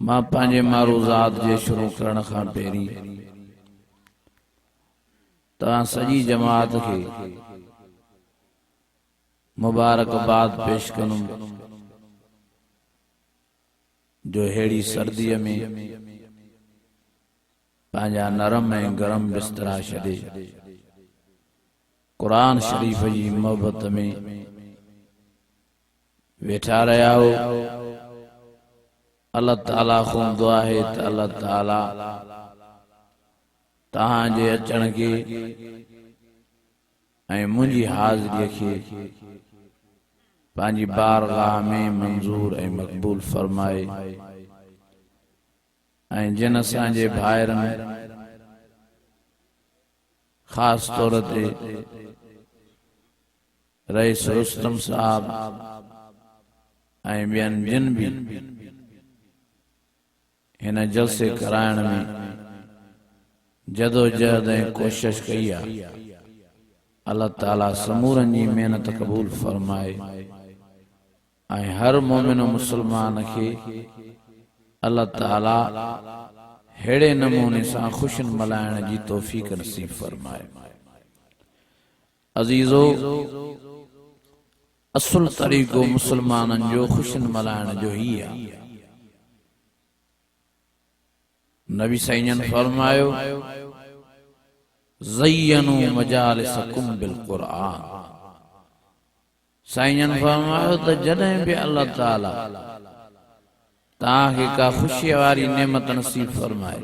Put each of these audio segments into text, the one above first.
मां पंहिंजे मारूज़ात जे शुरू करण खां पहिरीं तव्हां सॼी जमात खे मुबारकबाद पेश कंदुमि जो अहिड़ी सर्दीअ में पंहिंजा नरम ऐं गरम बिस्तरा छॾे क़ुरान शरीफ़ जी मोहबत में वेठा रहिया हो। अल्लाह ताला खां दुआ है त अल्लाह ताला तव्हांजे अचण खे ऐं मुंहिंजी हाज़िरीअ खे पंहिंजी बारगाह में मंज़ूर ऐं मक़बूल फरमाए ऐं जिन असांजे भाइरनि ख़ासि तौर ते रईस रुस्तम साहब ऐं ॿियनि जिन बि हिन जलसे कराइण में जदोजहद ऐं कोशिश कई आहे, अल्लाह ताला समूरनि जी महिनत क़बूल फरमाए ऐं हर मोमिन मुसलमान खे अल्लाह ताला हेड़े नमूने सां खुशियुनि मल्हाइण जी तौफ़ीक़ नसीब फरमाए। अज़ीज़ो, असुल तरीक़ो मुसलमानन जो खुशिन मल्हाइण जो ही आहे। नबी साईं फरमायो ज़य्यनू मजालिसकुम बिल क़ुरआन। साईं फरमायो त जॾहिं भी अल्लाह ताला ताके का खुशी वारी नेमत नसीब फरमाए,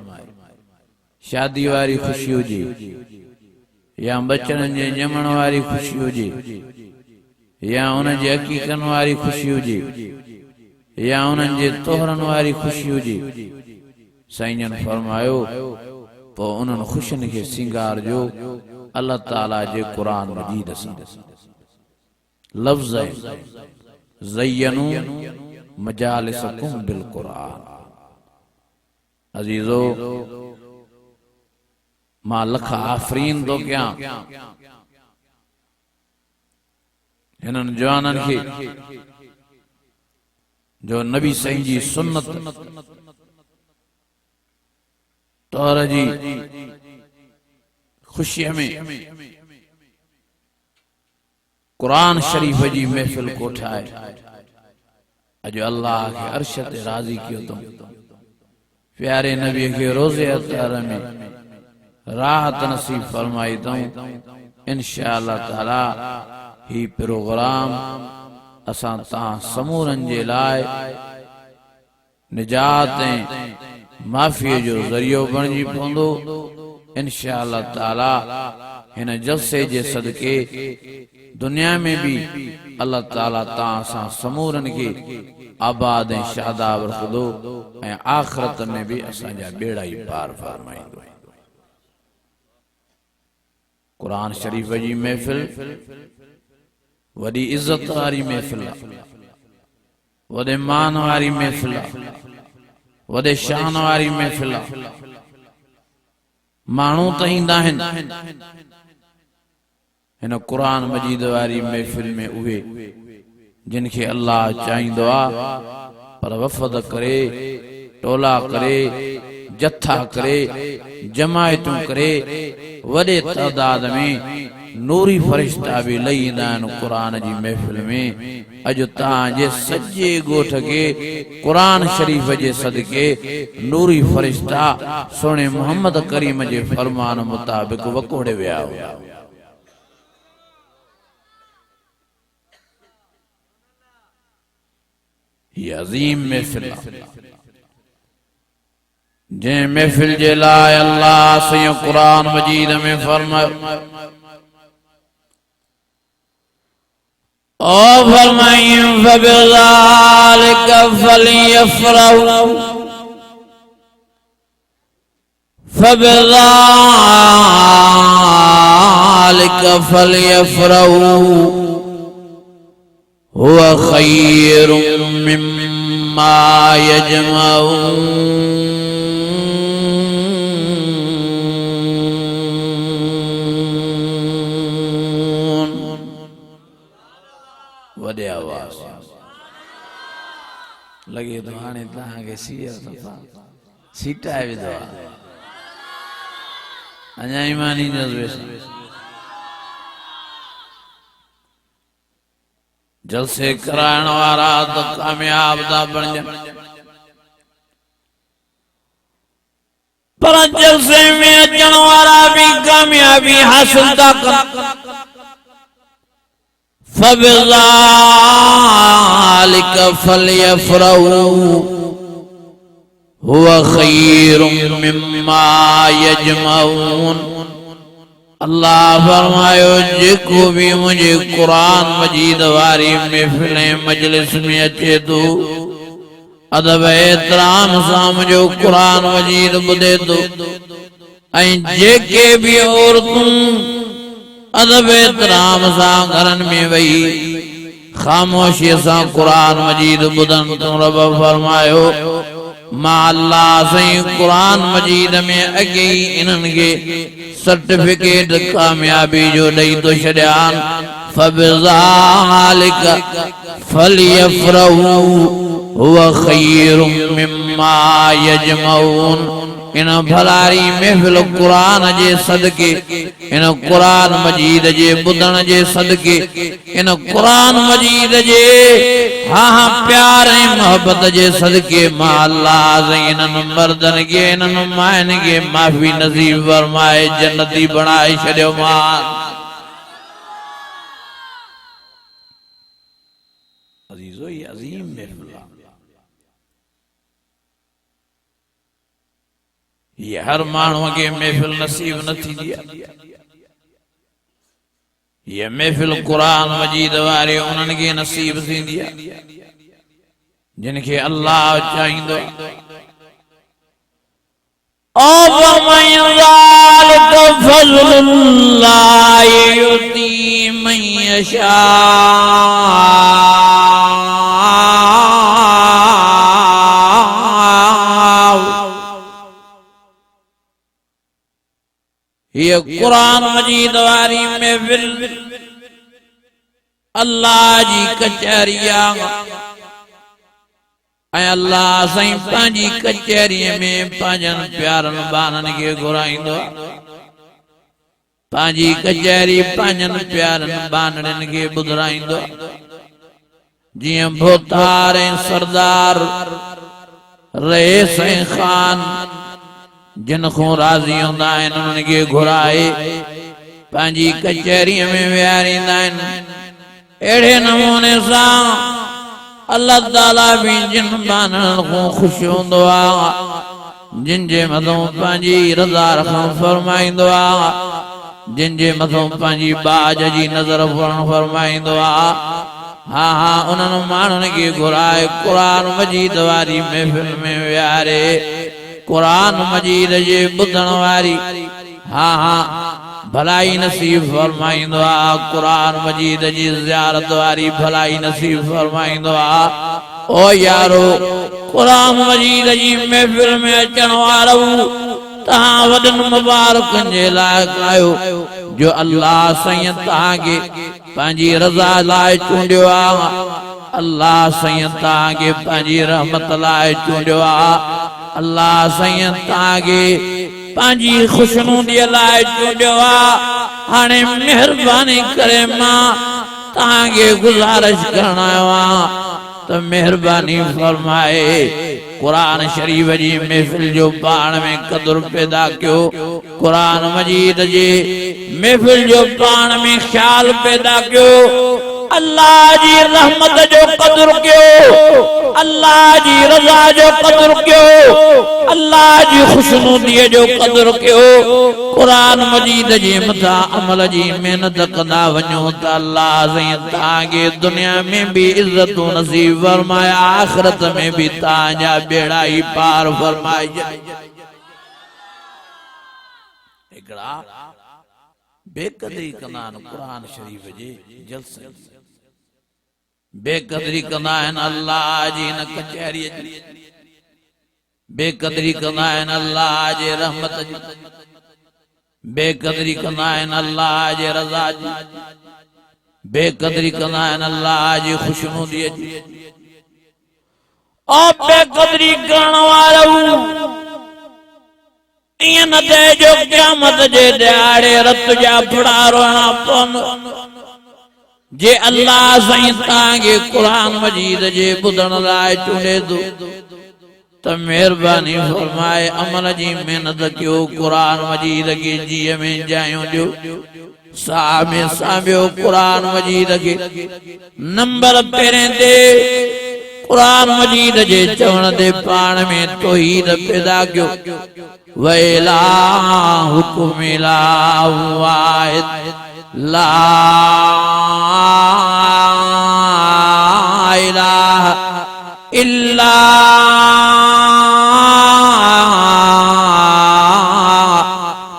शादी वारी खुशी हुजे या बचन जे ॼमण वारी खुशी हुजे या उन जे हकीकन वारी खुशी हुजे या उन जे तोहरन वारी खुशी हुजे, साईं फरमायो पो उन खुशिन के सिंगार जो अल्लाह ताला जे कुरान मजीद सां। लफ्ज़ ज़य्यनू मजालिसकुम बिल कुरान। अजीजो मां लख आफरीन तो क्या हिनन जवानन के जो नबी साईं जी सुन्नत तौर जी खुशी में कुरान शरीफ जी महफिल को ठाए अज अल्लाह के अर्श ते राजी कियो तुम प्यारे नबी के रोज़े अतार में राहत नसीब फरमाई तुम। इंशाअल्लाह ताला ही प्रोग्राम असां तां समूरन जे लाए निजात माफी जो जरियो बणजी पवंदो। इंशाअल्लाह ताला हिन जलसे जे सदके दुनिया में भी अल्लाह ताला तां सां समूरन के आबाद ऐं शादाब रखदो ऐं आखिरत में भी असांजा बेड़ा ही पार फरमाईंदो। कुरान शरीफ जी महफिल वडी इज्जत वारी महफिल, वडे मान वारी महफिल, वडे शान वारी महफिल। मानू त ईंदा आहिनि हिन कुरान मजीद वारी महफिल में उहे जिनके अल्लाह चाहींदो आ, पर वफद करे, टोला करे, जत्था करे, जमायतूं करे, वडे तादाद में नूरी फरिश्ता भी लई ईंदा आहिनि कुरान जी महफिल में। अज तांजे सजे गोठ के कुरान शरीफ जे सदके नूरी फरिश्ता सोने मोहम्मद करीम जे फरमान मुताबिक वकोड़े विया हुआ। ये अजीम महफिल जे महफिल जे लाए अल्लाह से कुरान मजीद में फरमायो ओ फरमाइन फबिज़ालिका फलियफ़रहू फबिज़ालिका फलियफ़रहू हुवा खैरुम मिम्मा यजमऊन। वडे आवाज लगे तो हाणे तहां के सीटा है विधो अञा ईमानी जज्बे सां जलसे कराइण वारा तो कामयाब था बण, पर जलसे में अचण वारा भी कामयाबी हासिल था कर। फबिज़ालिका फलियफ़रहू हुवा खैरुम मिम्मा यजमऊन। अल्लाह फरमायो जेको भी मुझे कुरान मजीद वारी महफिल मजलिस में अचे तो अदब एहतराम सां मुझो कुरान मजीद ॿुधे तो ऐं जेके भी औरतूं अदब एहतराम सां घरन में वही खामोशी सां कुरान मजीद ॿुधन तो रब फरमायो मां अल्लाह सही कुरान मजीद में अगे ही इन्हनि के सर्टिफिकेट कामयाबी जो दई तो छड़ियान। फबिज़ालिका फलियफ़रहू हुवा खैरुम मिम्मा यजमऊन। इन भलारी महफिल कुरान जे सदके इन कुरान मजीद जे बुधन जे सदके इन कुरान मजीद जे हाँ हाँ प्यार ऐं मोहब्बत जे सदके मां अल्लाह इन्हन मर्दन के इन्हन माइन के माफी नसीब फरमाए जन्नती बनाए छड़ियो मान अजीजो ये अजीम महफिल ये हर मानव के महफिल नसीब न थी दिया ये महफिल कुरान मजीद वारे उन्हनि के नसीब थी दिया जिनके अल्लाह चाहिंदो ओ फरमाए ज़ालिका फ़ज़्लुल्लाहि युती मन यशा ये कुरान मजीद वारी महफिल अल्लाह जी कचहरिया अल्लाह साईं पांजी कचहरी में पांजन प्यारन बानन के घुराइंदो पांजी कचहरी पांजन प्यारन बानन के बुधराइंदो जियां भोतार सरदार रईस खान जिनको राजी होंदा उनके घुराए पांजी कचहरी में विहारींदा एड़े नमूने सा अल्लाह ताला भी जिन बानन को खुश होंदो जिन जे मथों पांजी रज़ा रखण फरमाइंदो जिन जे मथों पांजी बाज जी नजर फरमाइंदो हाँ हाँ उन्हनि माण्हुनि के घुराए कुरान मजीद वारी महफिल में विहारे कुरान मजीद जे बुधण वारी हाँ हाँ भलाई नसीब फरमाइंदो कुरान मजीद जी ज़ियारत वारी भलाई नसीब फरमाइंदो ओ यारो कुरान मजीद जी महफिल में अचण वारो तहां वडन मुबारकन जे लायक आयो जो अल्लाह साईं तहां के पांजी रज़ा लाए चूंडियो अल्लाह साईं तहां के पांजी रहमत लाए चूंडियो अल्लाह साईं तहां के पांजी खुशनुदी लाए चूंडियो हाणे मेहरबानी करे मां तहां के गुजारिश करण आयो तो मेहरबानी फरमाए कुरान शरीफ जी महफिल जो पाण में कदर पैदा क्यों कुरान मजीद जी महफिल जो पाण में ख्याल पैदा क्यों अल्लाह जी रहमत जो कदर क्यों अल्लाह जी रजा जो कदर क्यों अल्लाह जी खुशनुदी जो कदर क्यों कुरान मजीद जी मथा अमल जी मेहनत कंदा वञो त अल्लाह साईं तव्हांखे दुनिया में भी इज्जत नसीब फरमाए आखिरत में भी तव्हांजा बेड़ा ही पार फरमाए हिकिड़ा बेकदरी कंदा आहिनि कुरान शरीफ जे जलसे बेकदरी कंदा आहिनि अल्लाह जी न कचहरी बेकदरी कंदा आहिनि अल्लाह जे रहमत जी बेकदरी कंदा आहिनि अल्लाह जे रज़ा जी बेकदरी कंदा आहिनि अल्लाह जी खुशनुदी जी ओ बेकदरी करण वारो ईअं न थिए जो क़यामत जे ॾियारे रत जा फुड़ा रोइणा पवनि जे अल्लाह साईं तव्हांखे कुरान मजीद जे ॿुधण लाइ चूंडे थो त मेहरबानी फरमाए अमल जी मेहनत कयो कुरान मजीद के जीअ में जायूं ॾियो साह में साम्हियो कुरान मजीद के नंबर पहिरें ते कुरान मजीद जे चवण ते पाण में तौहीद पैदा कयो वैला हुकुम वाहिद ला इलाहा इल्ला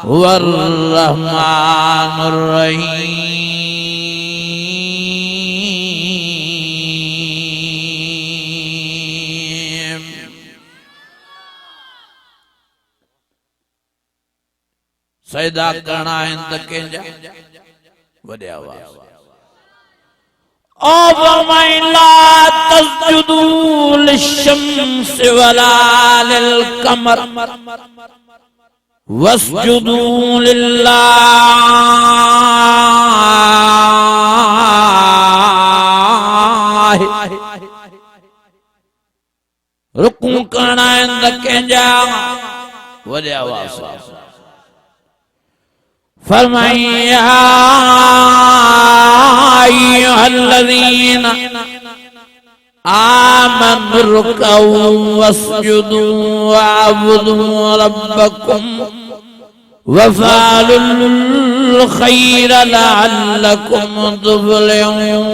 हुवर रहमानुर रहीम सजदा करना है त कंहिंजा वॾे आवाज़ ओ फरमाए ला तस्जुदू लिशम्स वला लिलकमर वस्जुदू लिल्लाह, रुकू करना कंजा वॾे आवाज़ फरमाया अय्युहल्लज़ीना आमनु रुकऊ वस्जुदू वअबुदू रब्बकुम वफ़अलुल खैर लअल्लकुम तुफ़लिहून।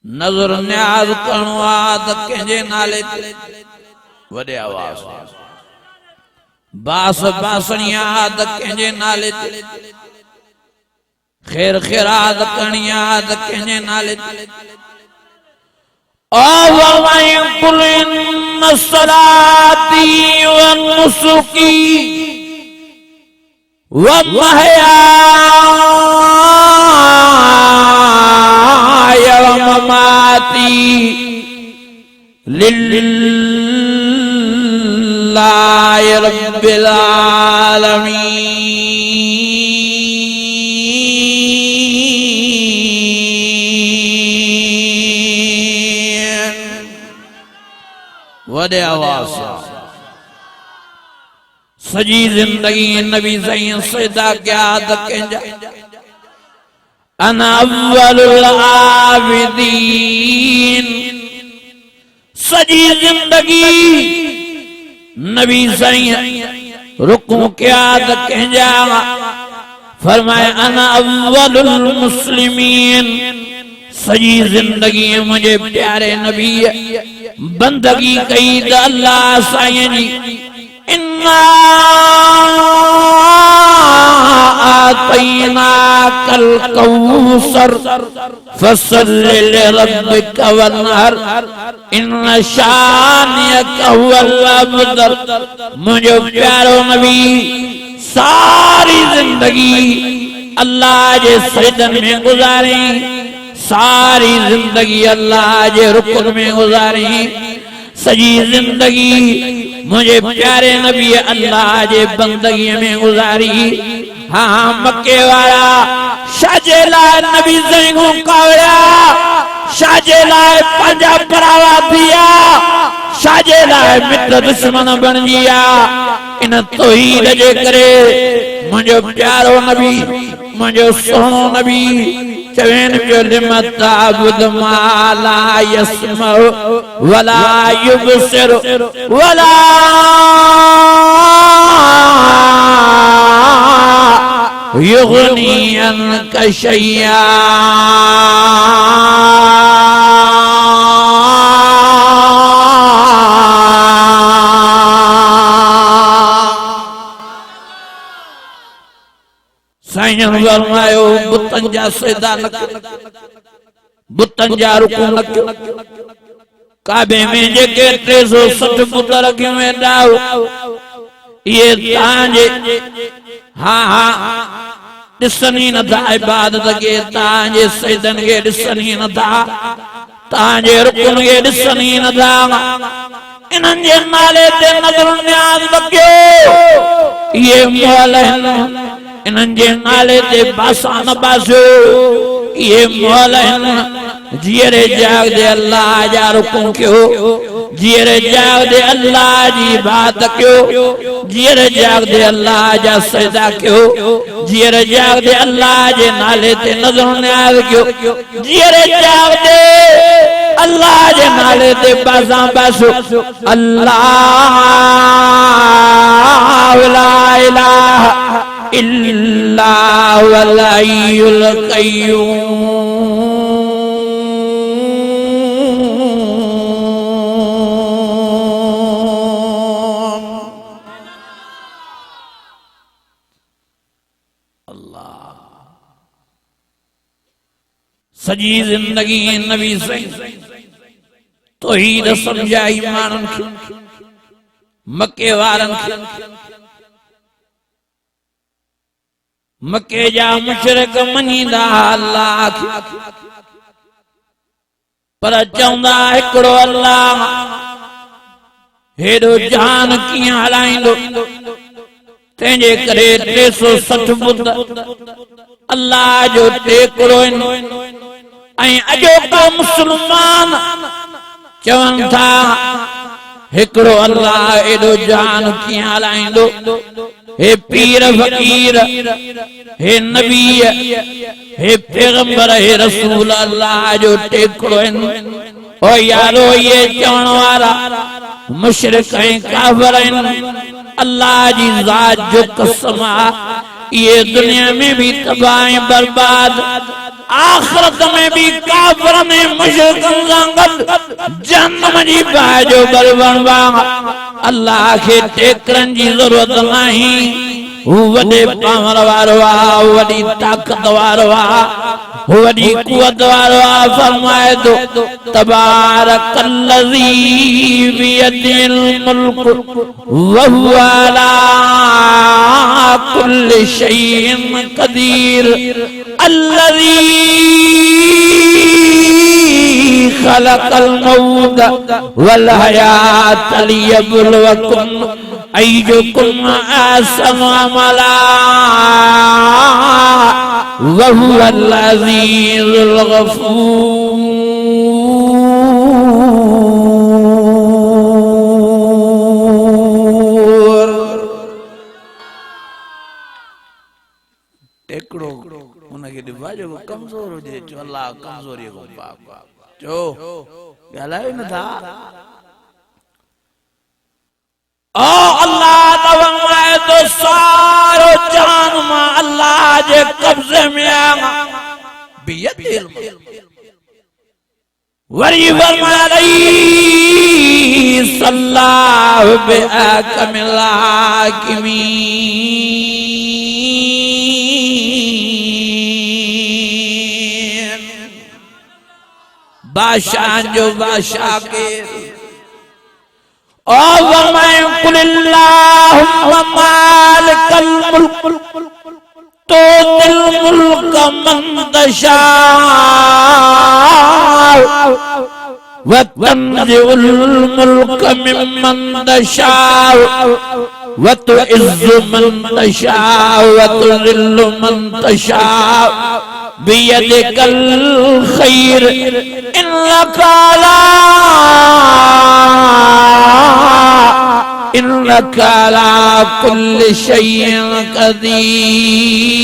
नजर न्याज करणो आहे त कंहिंजे नाले ते वॾे आवाज़, बास बासणी आहे त कंहिंजे नाले ते, खैर खैरात करणी आहे त कंहिंजे नाले ते। कुल इन्न सलाती व नुसुकी व महयाय व ममाती लिल्लाहि रब्बिल आलमीन। वॾे आवाज़ सजी जिंदगी नबी सईं सजदा कया त कंहिंजा अना अव्वलुल आबिदीन। सजी जिंदगी नबी सईं रुकू कया त कंहिंजा फरमाए अना अव्वलुल मुस्लिमीन। सजी जिंदगी मुझे प्यारे नबी बंदगी कई त अल्लाह साईं जी इन्ना आतैनाकल कौसर फसल्लि लिरब्बिका वन्हर इन्न शानियका हुवल अबतर। मुझे प्यारो नबी सारी जिंदगी अल्लाह जे सजदन में गुजारी, सारी जिंदगी अल्लाह जे रुकन में गुजारी, सजी जिंदगी मुझे प्यारे नबी अल्लाह जे बंदगी में गुजारी। हाँ मक्के वाला शाजे लाए नबी सईं को कावड़ा, शाजे लाए पंजा परावा दिया, शाजे लाए मित्र दुश्मन बन गया। इन तौहीद जे करे मुझे प्यारो नबी, मुझे सोनो नबी चवेन पियो लिमा ताबुद मा ला यस्मउ वला युबसिर वला युगनी अन्का शैया। साईं फरमायो बुतन जा सजदा न कयो, बुतन जा रुकू न कयो। काबे में जेके 360 बुत रखियो वेंदा ये तांजे हाँ हाँ ॾिसनि न था इबादत के, तांजे सजदन के ॾिसनि न था, तांजे रुकन के ॾिसनि न था। इन्हनि जे नाले ते नज़र न्याज़ न कयो, ये मोहल आहिनि। इन्हनि जे नाले ते बासा न बासो, ये मोहल आहिनि। जीअरे जाग दे अल्लाह जा रुकू कयो, जीअरे जाग दे अल्लाह जी इबादत कयो, जीअरे जाग दे अल्लाह जा सजदा कयो, जीअरे जाग दे अल्लाह जे नाले ते नज़र न्याज़ कयो, जीअरे जाग दे अल्लाह जे नाले ते बासा बासो। अल्लाह ला इलाहा इल्ला हुवल हय्युल क़य्यूम। अल्लाह सजी जिंदगी नबी सईं तौहीद समझाई माण्हुनि खे, मके वारनि खे। मके जा मुशरिक मञींदा अल्लाह खे पर चवंदा हिकिड़ो अल्लाह हेॾो जान कीअं हलाईंदो तंहिंजे करे 360 बुत अल्लाह जो टेकड़ो ऐं अॼोका मुस्लमान चवनि था हिकिड़ो अल्लाह एॾो जान कीअं हलाईंदो हे पीर फकीर हे नबी हे पैगंबर हे रसूल अल्लाह जो टेकड़ो ओ यारो ये चवण वारा मुशरिक ऐं काफिर अल्लाह जी ज़ात जो कसम ये दुनिया में भी तबाह बर्बाद आखिरत में भी काफिर में मुशरिकन सां गॾु जहन्नम जी बाहि जो बलबा अल्लाह खे टेकरनि जी ज़रूरत नहीं हू वॾे पावर वारो आहे वॾी ताक़त वारो आहे वॾी कुवत वारो आहे फरमाए थो तबारकल्लज़ी बियदिल मुल्क व हुवा अला कुल्लि शैइन क़दीर अल्लज़ी खलक़ल मौत वल हयात लियब्लुवकुम अय्युकुम अहसनु अमला व हुवल अज़ीज़ुल गफूर। टेकड़ो उनके दिवाजो को कमजोर हो जे चो अल्लाह कमजोरी को पाक जो ॻाल्हायो न था ओ अल्लाह तवमाए तो सारो जान मां अल्लाह जे कब्जे में आ बियदिल वरी फरमाई सल्लल्लाहु बिअकमिल हाकिमीन बादशाह जो बादशाह के ओ फरमाए कुलिल्लाहुम्मा मालिकल मुल्क तुतिल मुल्क मन तशा व तंज़िउल मुल्क मिम्मन तशा व तुइज़्ज़ु मन तशा व तुज़िल्लु मन तशा बियदिकल खैर इन्नका अला कुल्लि शैइन क़दीर।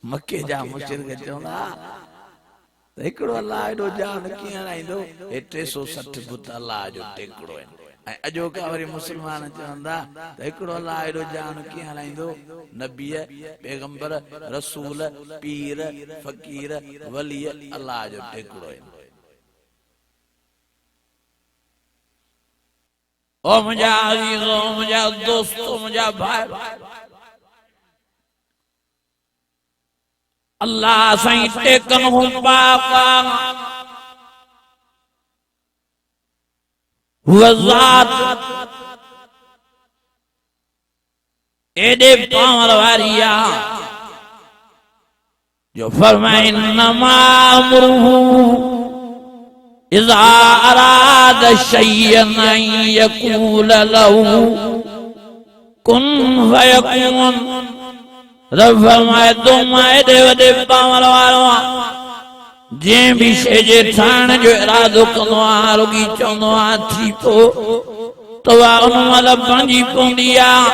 मक्के जा मुशरिक चवंदा हिकिड़ो अल्लाह एॾो जान कीअं हलाईंदो हे 360 बुत अल्लाह जो टेकड़ो आहिनि ऐं अॼोका वरी मुस्लमान चवंदा त हिकिड़ो अल्लाह एॾो जान कीअं हलाईंदो नबी पैगंबर रसूल पीर फकीर वली अल्लाह जो टेकड़ो आहिनि। ओ मुंहिंजा अज़ीज़ो मुंहिंजा दोस्तो मुंहिंजा भाई अल्लाह साईं टेकन हूं पाका हुआ ज़ात एडे पावर वारी आ जो फरमाए नमा अमरुहु इज़ा अराद शय्यन यक़ूल लहू कुन फयकून। रब फरमाए तो एडे वडे पावर वारो जे भी शे जे ठाण जो इरादो कंदो आहे रुगी चवंदो आहे थी पो तो उन महिल बणिजी पवंदी आहे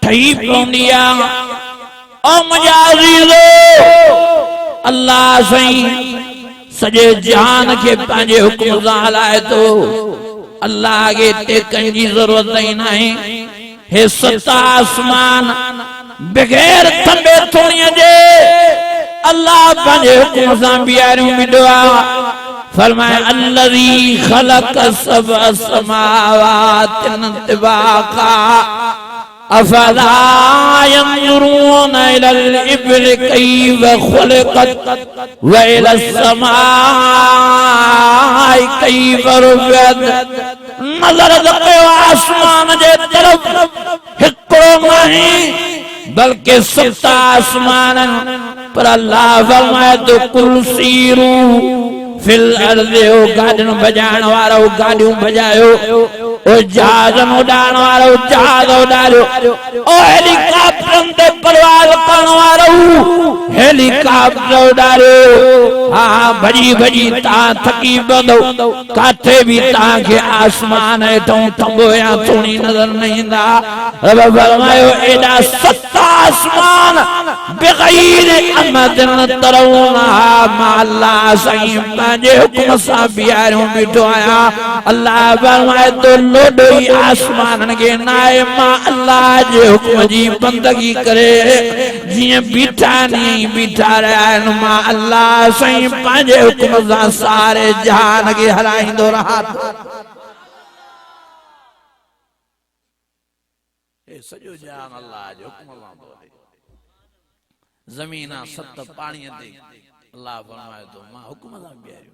ठही पवंदी आहे। ओ मुंहिंजा अज़ीज़ो अल्लाह साईं सॼे जहान खे पंहिंजे हुकुम सां हलाए थो अल्लाह खे टेकण जी ज़रूरत ई नाहे। हे सत आसमान बग़ैर थंबे थोड़ीअ जे अल्लाह पंहिंजे हुकुम सां बीहारियूं बीठो आहे। फरमाए अल्लज़ी ख़लक़ सबअ समावातिन तिबाक़ा अफ़ला यंज़ुरून यंजुरून इलल इब्ल कैफ खुलिकत व इलस समाई कैफ रुफअत। नजर रखियो आसमान जे तरफ, हिकिड़ो नहीं बल्कि 7 आसमान, पर अल्लाह फरमाए तो कुर्सीरू फिल अर्ज़। ओ गाड़ियों बजाइण वारो गाड़ियों बजायो, ओ जहाज़न उड़ाइण वारो जहाज़ उड़ायो, ओ हेलीकॉप्टर ते परवाज़ करण वारो हेलीकॉप्टर उड़ायो। हाँ भजी भजी तां थकी पवंदो, काथे भी तां के आसमान हेठों थंबो या थोड़ी नजर न ईंदा। रब फरमायो एॾा 7 आसमान बग़ैर अमदन तरौनहा, मां अल्लाह साईं पंहिंजे हुक्म सां बीहारियो बीठो आहियां। अल्लाह फरमाए तो लोॾो ई आसमानन खे नाहे, मां अल्लाह जे हुक्म जी बंदगी करे जीअं बीठा नी बीठा रहिया आहिनि, मां अल्लाह साईं पंहिंजे हुक्म सां सारे जहान खे हलाईंदो रहां। सॼो जहान अल्लाह जो हुक्म सां थो हले। ज़मीन 7 पाणीअ ते अल्लाह फरमाए थो मां हुक्म सां बीहारियो।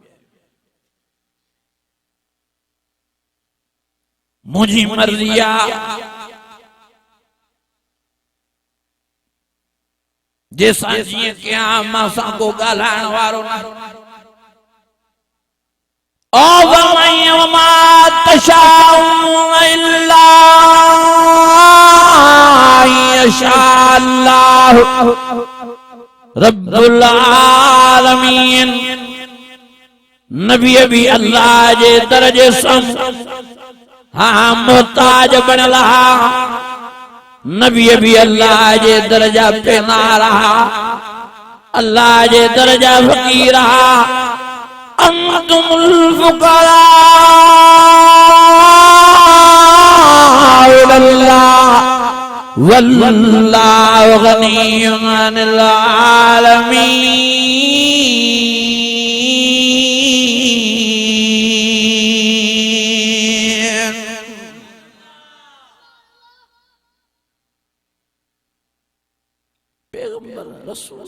मुझी मर्ज़ी आहे जैसा जीअं कयां, मां सां को ॻाल्हाइण वारो न। ओ वमा तशाऊन इल्ला यशाअल्लाह रब्बुल आलमीन। नबी भी अल्लाह जे दर्जे सां हाँ मोहताज बनल हा, नबी भी अल्लाह जे दर्जा पे ना रहा, अल्लाह जे दर्जा फकीर रहा। अंतुमुल फुकरा इलल्लाह वल्लाहु गनिय्युन अनिल आलमीन। पैगंबर रसूल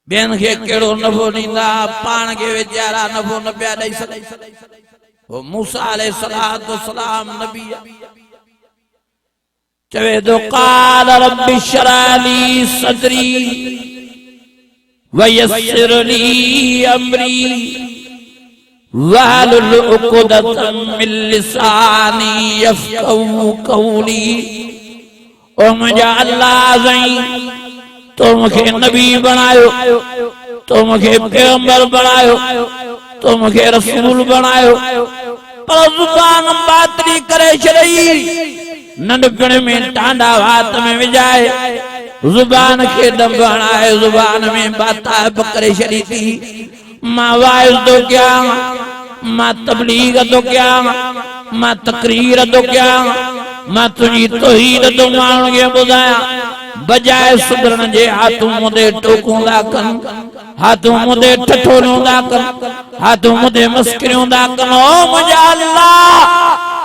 बेन के केड़ो नफो नींदा, पान के वेचारा नफो न पिया ॾेई सघे। वो मूसा अलैहिस्सलाम नबी चवे तो क़ाल रब्बि इश्रह ली सदरी वयस्सिर ली अमरी वहलुल उक़दतम मिन लिसानी यफ़क़हू क़ौली। ओ मुंहिंजा अल्लाह साईं तो मुखे नबी बनायो, तो मुखे पैगंबर बनायो, तो मुखे रसूल बनायो, पर ज़ुबान बातली करे छॾी। नंढपण में टांडा हाथ में विझाए ज़ुबान खे दम हणाए ज़ुबान में बाताब करे छॾी थी। मां वाइज़ तो कयां, मां तबलीग तो कयां, मां तकरीर तो कयां, मां तुझी तौहीद तो माण्हुनि खे ॿुधायां। बजाए सुधरण जे हाथों मुदे टोकूंदा कन, हाथों मुदे ठठोरियूंदा कन, हाथों मुदे मस्करियूंदा कन। ओ मुंहिंजा अल्लाह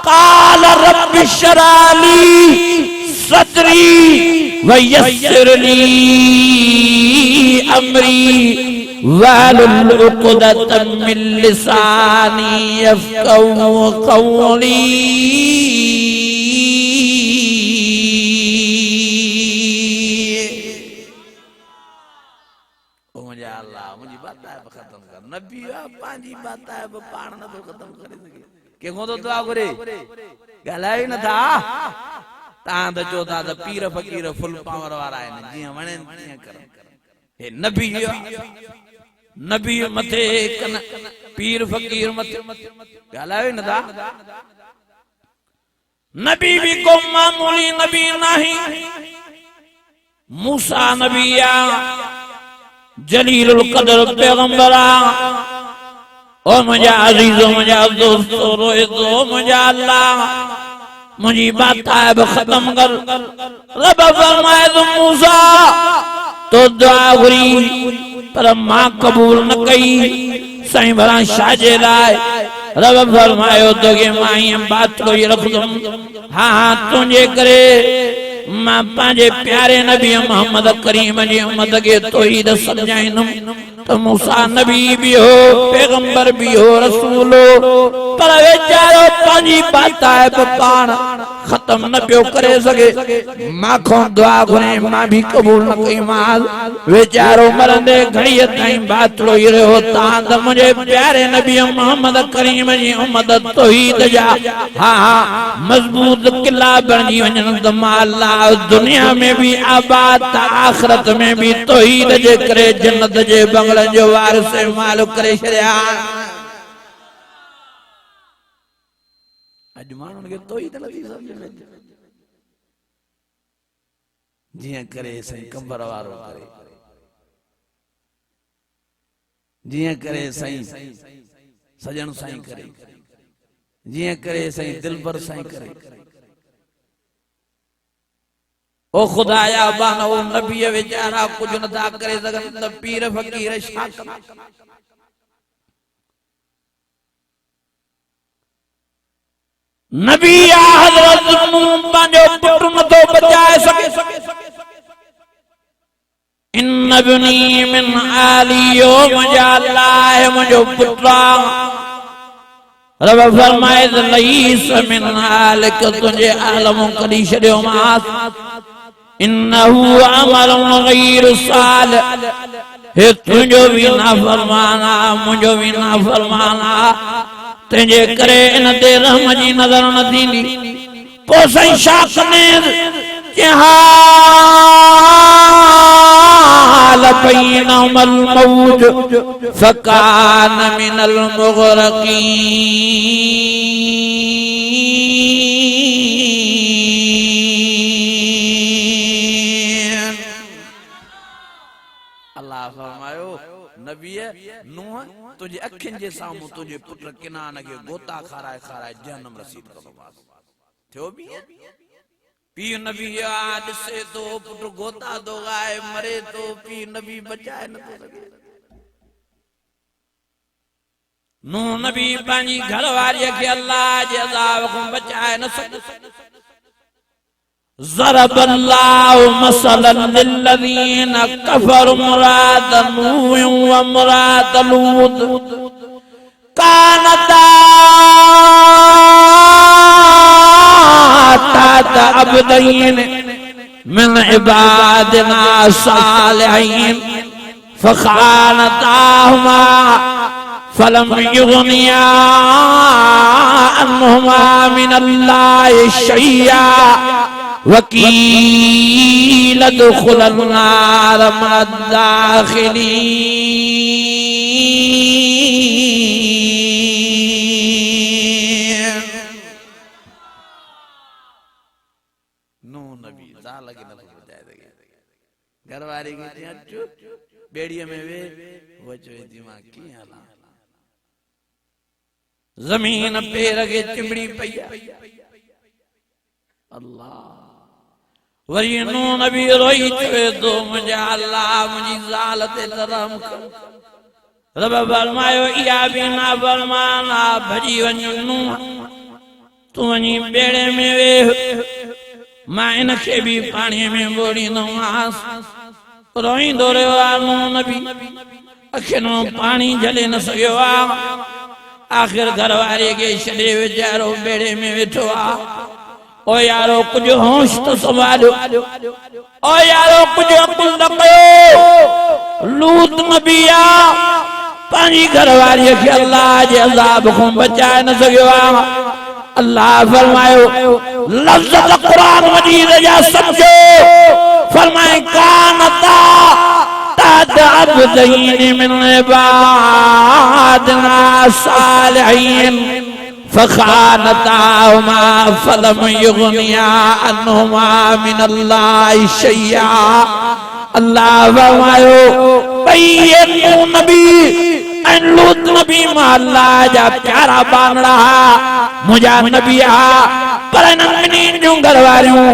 क़ाल रब्बि इश्रह ली सदरी वयस्सिर ली अमरी वहलुल उक़दतम मिन लिसानी यफ़क़हू क़ौली। नबी पांजी बाताब पाण न तो खत्म करे सके के को तो दुआ करे गलाई न था ता तो चोदा तो पीर फकीर फुल पावर वाला है जी वणे तीअं कर। हे नबी मथे कन पीर फकीर मथे गलाई न था। नबी भी को मामूली नबी नहीं, मूसा नबी आ, जलीलुल कदर पैगंबरा। ओ मुझा अजीजो मुझा दोस्तो रोए तो मुझा अल्लाह मुझी बाताब खत्म कर। रब फरमाए तो मूसा तो दुआ घुरी पर मां कबूल न कई। साईं भला शाजे लाए रब फरमायो तो के माई बात को रख दूं हाँ तुझे करे मां पांजे प्यारे नबी मोहम्मद करीम जी उम्मत के तौहीद समझाइंदुम तो मूसा नबी भी हो पैगंबर भी हो रसूल हो पर वेचारो पांजी बात है पाण खत्म न पियो करे सके माखों दुआ घुरे मां भी कबूल न कई माल वेचारो मरंदे घड़ी ताईं बात लो ये हो तांद मुझे प्यारे नबी मोहम्मद करीम जी उम्मत तौहीद जा हां मजबूत किला बणी वजन त माला दुनिया में भी आबाद आखिरत में भी तौहीद जे करे जन्नत जे बंगले जो वारिस माल करे छरिया अज माण्हुनि खे तौहीद नथी सम्झ में जीअं करे साईं कंबर वारो करे जीअं करे साईं सजन साईं करे जीअं करे साईं दिलबर साईं करे ओ खुदाया बान ओ नबी वेचारा कुछ नथा करे सघनि त पीर फकीर छा कनि नबी हज़रत नूह पंहिंजो पुट नथो बचाए सके इन बनी मिन आलियो मुंहिंजा लाइ मुंहिंजो पुट रब फरमाए लईस मिन आलिक तुंहिंजे आलम कढी छॾियो मांस इन्नहु अमलुन गैर सालिह हे तुंहिंजो भी नाफरमाना मुंहिंजो भी नाफरमाना तेजे करे इन ते रहम जी नजर न थींदी पो सही शाख ने के हाल बैनहुम मौज फकान मिनल मुगरकीन अल्लाह फरमायो नबी नूह तुझे अखिन जे सामू तुझे पुत्र किनान के गोता खाराए खाराए जहन्नम रसीद कंदोमास थियो भी पी नबी याद से तो पुत्र गोता दो गाए मरे तो पी नबी बचाए न तो सके नूह नबी पानी घरवारी के अल्लाह जे अज़ाब को बचाए न सके ज़रब अल्लाहु मसलन लिल्लज़ीन कफ़रू इम्राअत नूह व इम्राअत लूत कानता ताता अब्दैन मिन इबादिना सालिहीन फखानताहुमा फलम युगनिया अन्हुमा मिनल्लाहि शैया वकील दुखुलन नार मद्दाखिलीन नूह नबी जाल के न बचाए दगे घरवारी के चुप बेड़िए में वे वो जो दिमाग की हाला जमीन पैर के चिमड़ी पई अल्लाह वरी नूह नबी रोई चवे तो मुझे अल्लाह मुझी ज़ाल ते रहम कर रब फरमायो इया भी ना फरमाना भजी वञ नूह तू वञी बेड़े में वे मां इन खे भी पानी में ॿोड़ींदोमांस रोईंदो रहियो आहे नूह नबी अखियुनि मां पानी झले न सघियो आहे आखिर घरवारे के छॾे वीचारो बेड़े में वेठो आहे ओ यारो कुछ होश तो संभालो ओ यारो कुछ अकुल न कयो लूत नबी आ पानी घरवारी के अल्लाह जे अज़ाब को बचाए न सघियो आहे अल्लाह फरमायो लफ्ज़ कुरान मजीद जा समझो फरमाए कानता ताता अब्दैन मिन इबादिना सालिहीन फखानताहुमा फलम युगनिया अन्हुमा मिनल्लाहि शैया अल्लाह फरमायो भई नूह नबी ऐं लूत नबी मां अल्लाह जा प्यारा बांगड़ा मुंहिंजा नबी आ पर इन्हनि ॿिन्हिनि जूं घरवारियूं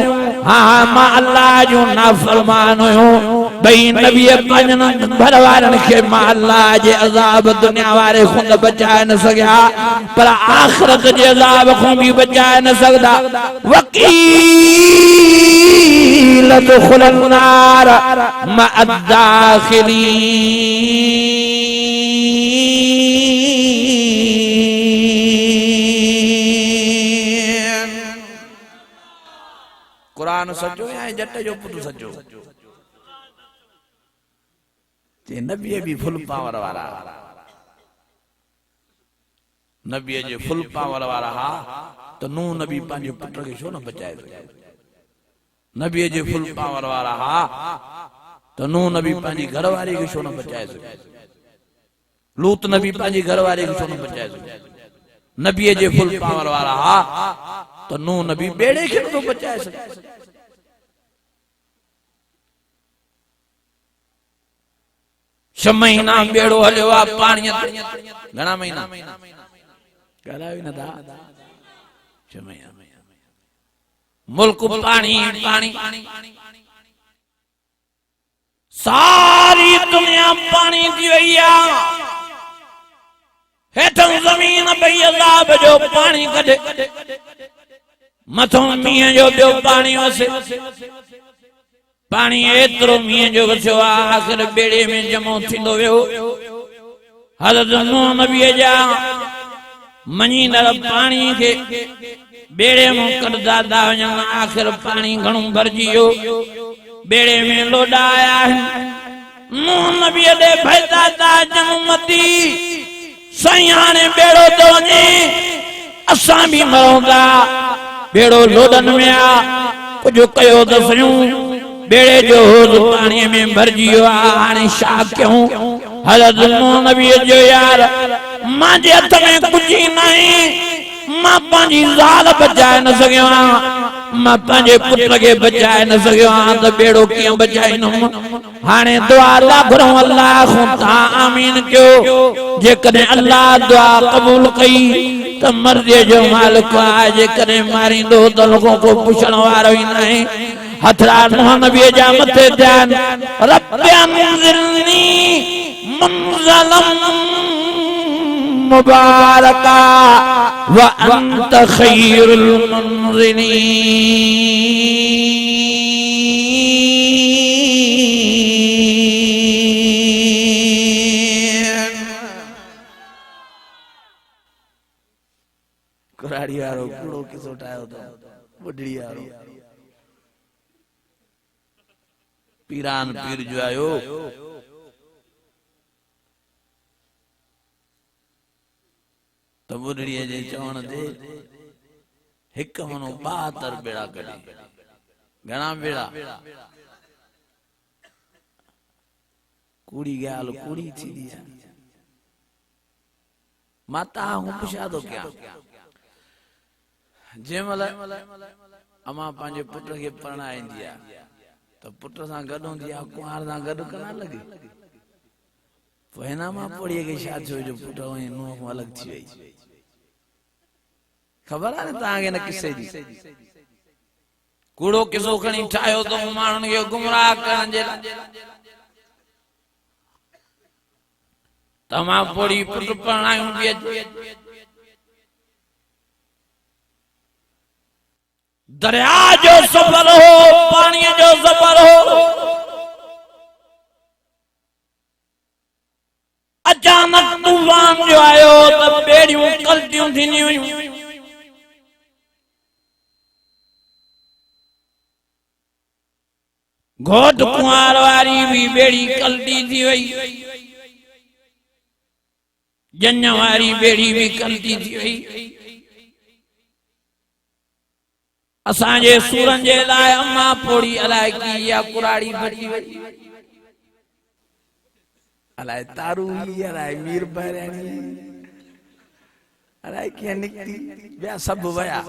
हाँ मां अल्लाह जो नाफरमान हो भई नबी पंजन भरवारन के मां अल्लाह जे अजाब दुनिया वाले खुद बचाए न सकिया पर आखिरत जे अजाब को भी बचाए न सकदा वकील दुखुलन नार मा अद्दाखिलीन कुरान सचो या जट जो पुट सचो ते नबी भी फुल पावर वाला नबी जे फुल पावर वाला हा तो नू नबी पंहिंजे पुट खे छो न बचाए नबी जे फुल पावर वाला हा तो नू नबी पंहिंजी घरवारी खे छो न बचाए लूत नबी पंहिंजी घरवारी खे छो न बचाए नबी जे फुल पावर वाला हा तो नू नबी बेड़े खे तो बचाए छह महीना बेड़ो हलियो आ पानी घणा महीना ॻाल्हायो न था 6 महीना मुल्क पानी पानी सारी दुनिया पानी थी वई आ हेठों जमीन पई अज़ाब जो पानी कढे मथों मींहं जो ॿियो पानी वसे पानी एतिरो मींहं जो वसियो आहे आख़िर बेड़े में जमो थींदो वियो हज़रत नूह नबीअ जा मञींदड़ पानी खे बेड़े में कढंदा था वञनि आख़िर पानी घणो भरिजी वियो बेड़े में लोॾा आया आहिनि नूह नबीअ ॾे भॼंदा था अचनि उम्मती साईं हाणे बेड़ो थो वञे असां बि मरूं था बेड़ो लोॾनि में आ कुझु कयो त सयूं बेड़े जो होज़ पाणीअ में भरिजी वियो आहे हाणे छा कयूं हज़रत नूह नबीअ जो यार मां जे हथ में कुझु न आहे मां पंहिंजी ज़ाल बचाए न सघियो आहियां मां पंहिंजे पुट खे बचाए न सघियो आहियां त बेड़ो कीअं बचाईंदुमि हाणे दुआ था घुरूं अल्लाह खां तव्हां आमीन कयो जेकॾहिं अल्लाह दुआ क़बूल कई त मर्ज़ीअ जो मालिक आहे जेकॾहिं मारींदो त लोगों को पुछण वारो ई न आहे हथरा नूह नबीअ जा मथे ध्यान रब्बि अंज़िलनी मुनज़लन मुबारका व अंत खैरुल मुनज़िलीन कुराड़ी वारो कूड़ो किसो ठाहियो तो बुढ़ड़ी वारो पीरान पीर जो आयो तो बुढ़ड़ीअ जे चवण ते हिक मनो 72 बेड़ा कढी घणा बेड़ा कूड़ी ॻाल्हि कूड़ी थींदी आहे माता हूं पुछा थो कयां जंहिंमहिल अमां पंहिंजे पुट खे परणाईंदी आहे तो पुट सां गॾु हूंदी आहे कुंवार सां गॾु कना लॻे पोइ हिन मां पोड़ीअ खे छा थियो जो पुट ऐं नूंहं खां अलॻि थी वई ख़बर आहे न तव्हांखे न किसे जी कूड़ो किसो खणी ठाहियो तो माण्हुनि खे गुमराह करण जे लाइ तमाम पोड़ी पुट परणायूं बि दरिया जो सफर हो पानी जो सफर हो अचानक तूफान जो आयो तो बेड़ियों कल्टियों थींदियूं हुयूं घोट कुंवार वारी भी बेड़ी कल्टी थी वई जन्य वारी बेड़ी भी कल्टी थी वई असांजे सूरन जे लाइ अम्मा पोड़ी अलाए की या कुराड़ी बची वई अलाए तारू अलाए मीर बहरानी अलाए कीअं निकती ॿिया सभु वया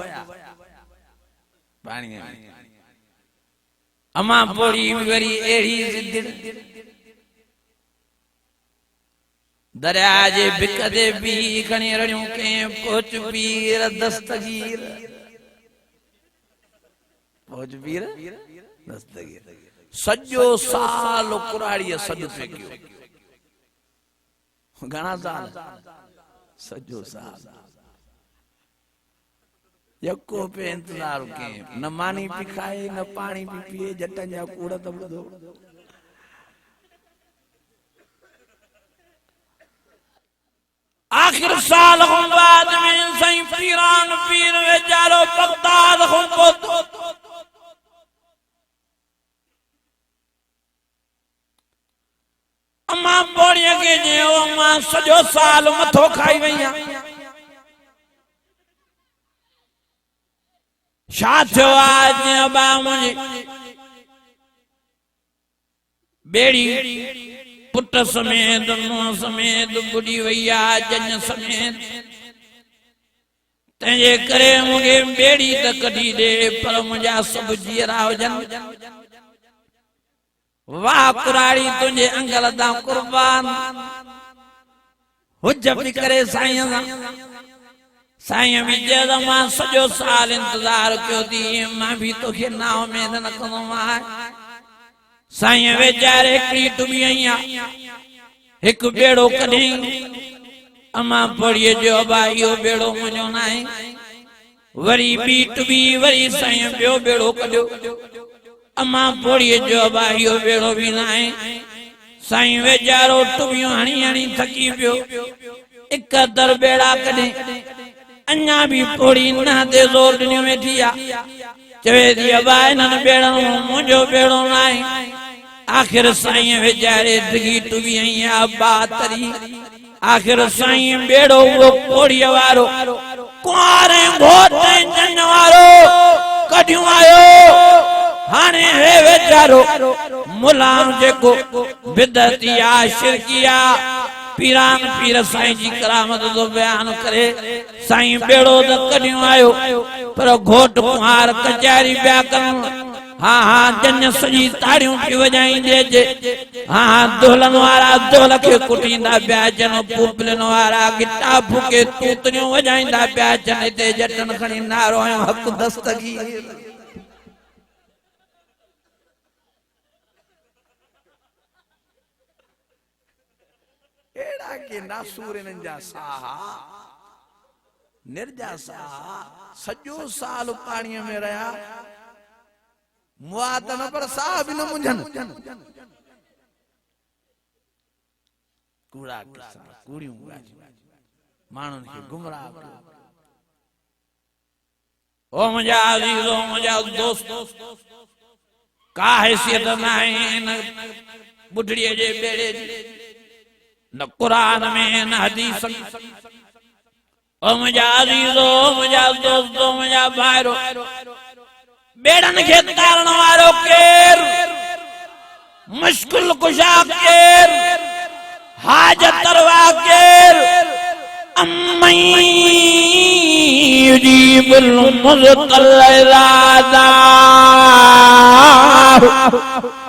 पाणीअ में अम्मा पोड़ी वरी अहिड़ी ज़िद दरिया जे बिक ते बि खणी रड़ियूं कंहिं पोच पीर दस्तगीर फौज वीर दस्तगीर सजो साल कुराड़ी सद फेंकियो घणा साल सजो साल यको पे इंतजार के न मानी पी खाए न पानी पी पिए जटन जा कूड़ा तो बदो आखिर साल हम बाद में सही पीरान पीर वेचारो बगदाद हम को अम्मा बोड़िया के जे अम्मा सजो साल मथो खाई वैया शाथो आज अबा मुझे बेड़ी पुट समेत नुंहुं समेत बुढ़ी वैया जन समेत तंहिंजे करे मूंखे बेड़ी त कढी दे पर मुंहिंजा सभु जीअरा हुजनि वाह कुराड़ी तुंहिंजे अंगल तां कुर्बान हुज बि करे साईं साईं बि जॾहिं मां सॼो साल इंतज़ार कयो थी मां बि तोखे ना उमेद न कंदोमांइ साईं वेचारे हिकिड़ी टुॿी आईं हिकु बेड़ो कढी अम्मा पढ़ीअ जो अबा इहो बेड़ो मुंहिंजो न आहे वरी ॿी टुॿी वरी साईं ॿियो बेड़ो कढियो अम्मा पढ़ीअ जो अबा इहो बेड़ो बि न आहे साईं वेचारो टुॿियूं हणी हणी थकी पियो हिक दर बेड़ा कढे अन्या भी पोड़ी ना दे जोर ॾिनी वेठी आ चवे थी अबा इन्हनि बेड़ो मुंहिंजो बेड़ो न आहे आखिर साईं वेचारे डिगी टुॿी आई आ बातरी आखिर साईं बेड़ो वो पोड़ीअ वारो कुंवारे घोट जन वारो कढियूं आयो हाणे हे वेचारो मुलाम जेको बिदतिया शिरकिया पीरान पीर साईं जी करामत जो बयान करे साईं बेड़ो त कढियूं आयो पर घोट कुंवार कचहरी पिया कनि हाँ हाँ जन सजी ताड़ियूं पी वजाईंदे जे हाँ हाँ दोलन वारा दोल खे कुटींदा पिया अचनि पुपलिन वारा गिटा फूके तूतरियूं वजाईंदा पिया अचनि हिते जटन खणी नारो हक़ दस्तगीर एड़ा के नासूर नंजा साहा निर्जा साहा सजो साल पानी में रहा मुआतन पर साह भी न मुझन कूड़ा कूड़ियों मानन के गुमराह ओ मुझा अजीज ओ मुझा दोस्त का हैसियत न है न बुढ़ड़िए जे बेड़े न कुरान में न हदीस ओ मुझा अजीजो मुझा दोस्तो मुझा भाइरो बेड़न खे तारण वारो केर मुश्किल कुशा केर हाजत तरवा केर अम्मई युजीबुल मुज़तल्ला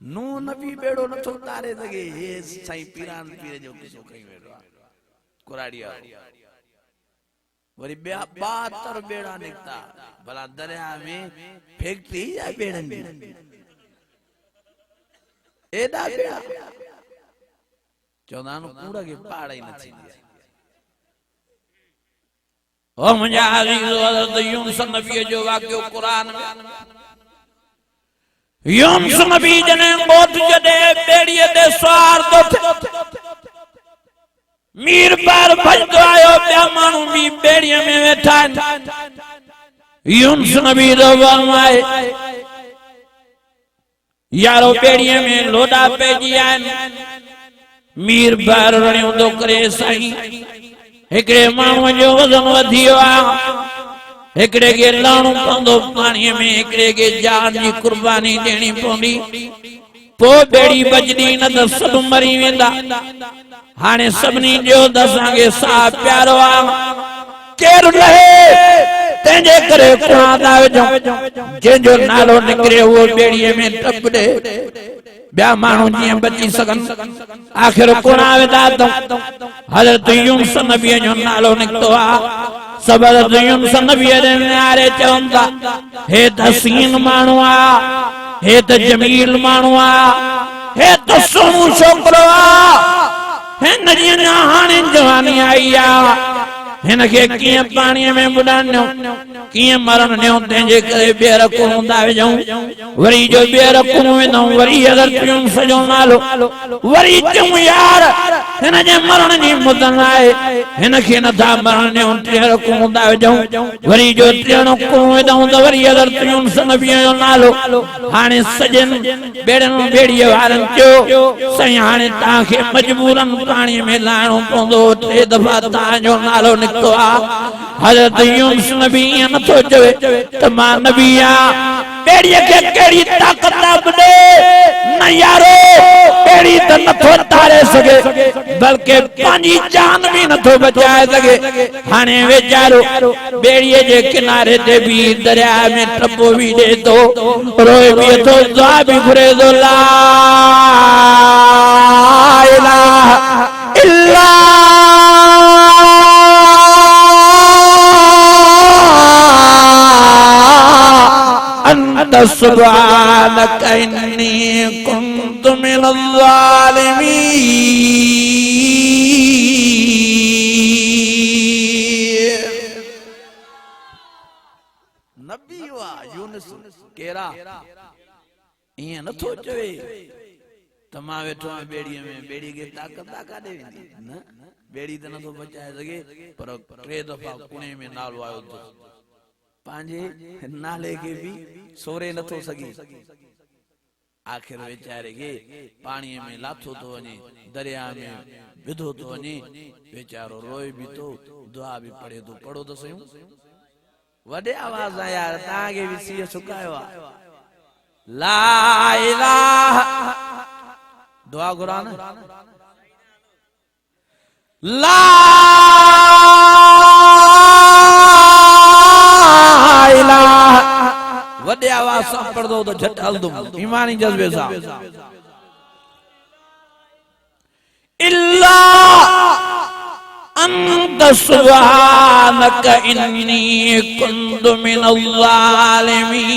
नो नबी बेड़ो न तो तारे लगे ये साईं पीरान पीर जो किसो कई बेड़ो कुराड़िया वरी 72 बेड़ा निकता भला दरिया में फेंकती या बेड़न में एदा बेड़ा चौदानो कूड़ा के पाड़ा ही न थी ओ मुझा अजीज हज़रत यूनुस नबी जो वाक़ियो कुरान में यूनुस नबी जने बोट जदे बेड़िए दे सवार तो मीर पार भजदो आयो ॿिया माण्हू भी बेड़िए में वेठा यूनुस नबी जो फरमाए यारो बेड़िए में लोडा पेजी आहिनि मीर पार रणियो तो करे साईं हिकड़े माण्हूअ जो वज़न वधियो आहे एकड़े के लाणो पंदो पानी में एकड़े के जान की कुर्बानी देनी पौंदी पो बेड़ी बजदी न त सब मरी वेंदा हाणे सभनी जो दसांगे सा प्यारो आ केर रहे तेजे करे कुरान आवे जो नालो निकरे वो बेड़ीअ में टप दे ब्या मानू जी बची सकन आखिर कुरान आवे दा हजरत यूनुस नबी जो नालो निकतो आ सब हजरत यूनुस नबी दे नारे चवंदा हे तसीन मानू आ हे त जमील मानू आ हे त सोनू छोकरो आ हिन जी हाणे जवानी आई आ हिनके किए पानी में बुडानो किए मरण ने तेजे करे बेर कुंदा वेजो वरी जो बेर कुंवे न वरी अगर तुम सजो नालो वरी तुम यार हिन जे मरण नी मुदन आए हिनके न था मरण ने तेर कुंदा वेजो वरी जो तेनो कुंवे दऊ त वरी अगर तुम सनबी जो नालो हाने सजन बेड़न बेड़ी वारन चो सही हाने ताके मजबूरन पानी में लाणो पोंदो टे दफा ता जो नालो तो हजरत यूनुस नबी न तो चवे त मां नबी आ बेड़ी के केड़ी ताकत दे न यारो बेड़ी त न तो तारे सके बल्कि पानी जान भी न तो बचाए सके हाने बेचारो बेड़ी जे किनारे ते भी दरिया में टपो भी दे तो रोए भी तो दुआ भी घुरे दो ला इलाहा इल्ला सुब्हानक इन्नी कुन्तु मिनल ज़ालिमीन नबी वा यूनुस केरा इए न थो चवे तमा वेठो बेड़ी में बेड़ी के ताकत काडे वेंदी न बेड़ी त न तो बचाए सके पर टे दफा कुणे में नालो आयो तो पांजे नाले के भी सोरे न तो सगी आखिर बेचारे के पानी में लाथो तो वने दरिया में विधो तो वने बेचारो रोए भी तो दुआ भी पढ़े तो पढ़ो तो सही वडे आवाज आ यार तागे भी सी सुकायो ला इलाहा दुआ कुरान ला वडे आवाज से पढ़ दो तो झट हल दूं ईमानी जज्बे सा इल्ला अंत सुब्हानक इन्नी कुन्तु मिनल ज़ालिमीन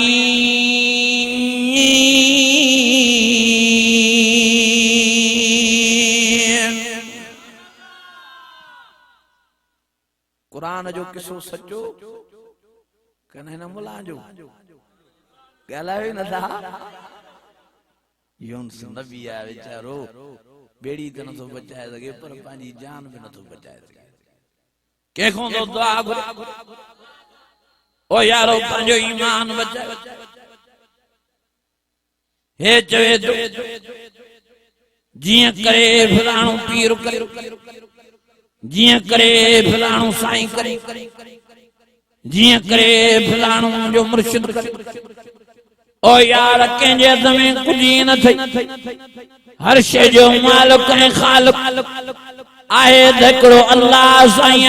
कुरान जो किसो सच्चो कने न मुला जो गलावे न था यूनुस नबी आ बेचारो बेड़ी त न तो बचाए सके पर पानी जान भी न तो बचाए सके के को तो दुआ ओ यारो पंजो ईमान बचाए हे चवे तो जिया करे फलाणो पीर करे जिया करे फलाणो साईं करे जिया करे फलाणो जो मुर्शिद करे ओ यार केंजे में कुछ न थई हर शे जो मालिक है खालिक आहे दकड़ो अल्लाह साईं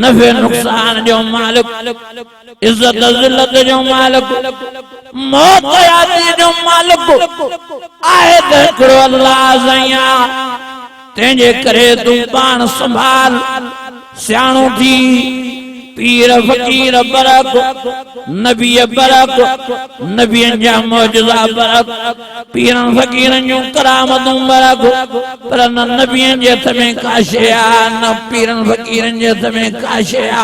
नफे नुकसान जो मालिक इज्जत जिल्लत जो मालिक मौत यादी जो मालिक आहे दकड़ो अल्लाह साईं तेजे करे तू पान संभाल सियाणो थी पीर फकीर बरक नबी बरक नबी जा मौजूदा बरक पीरन फकीरन जो करामतों बरक पर न नबी जे तमे काशया न पीरन फकीरन जे तमे काशया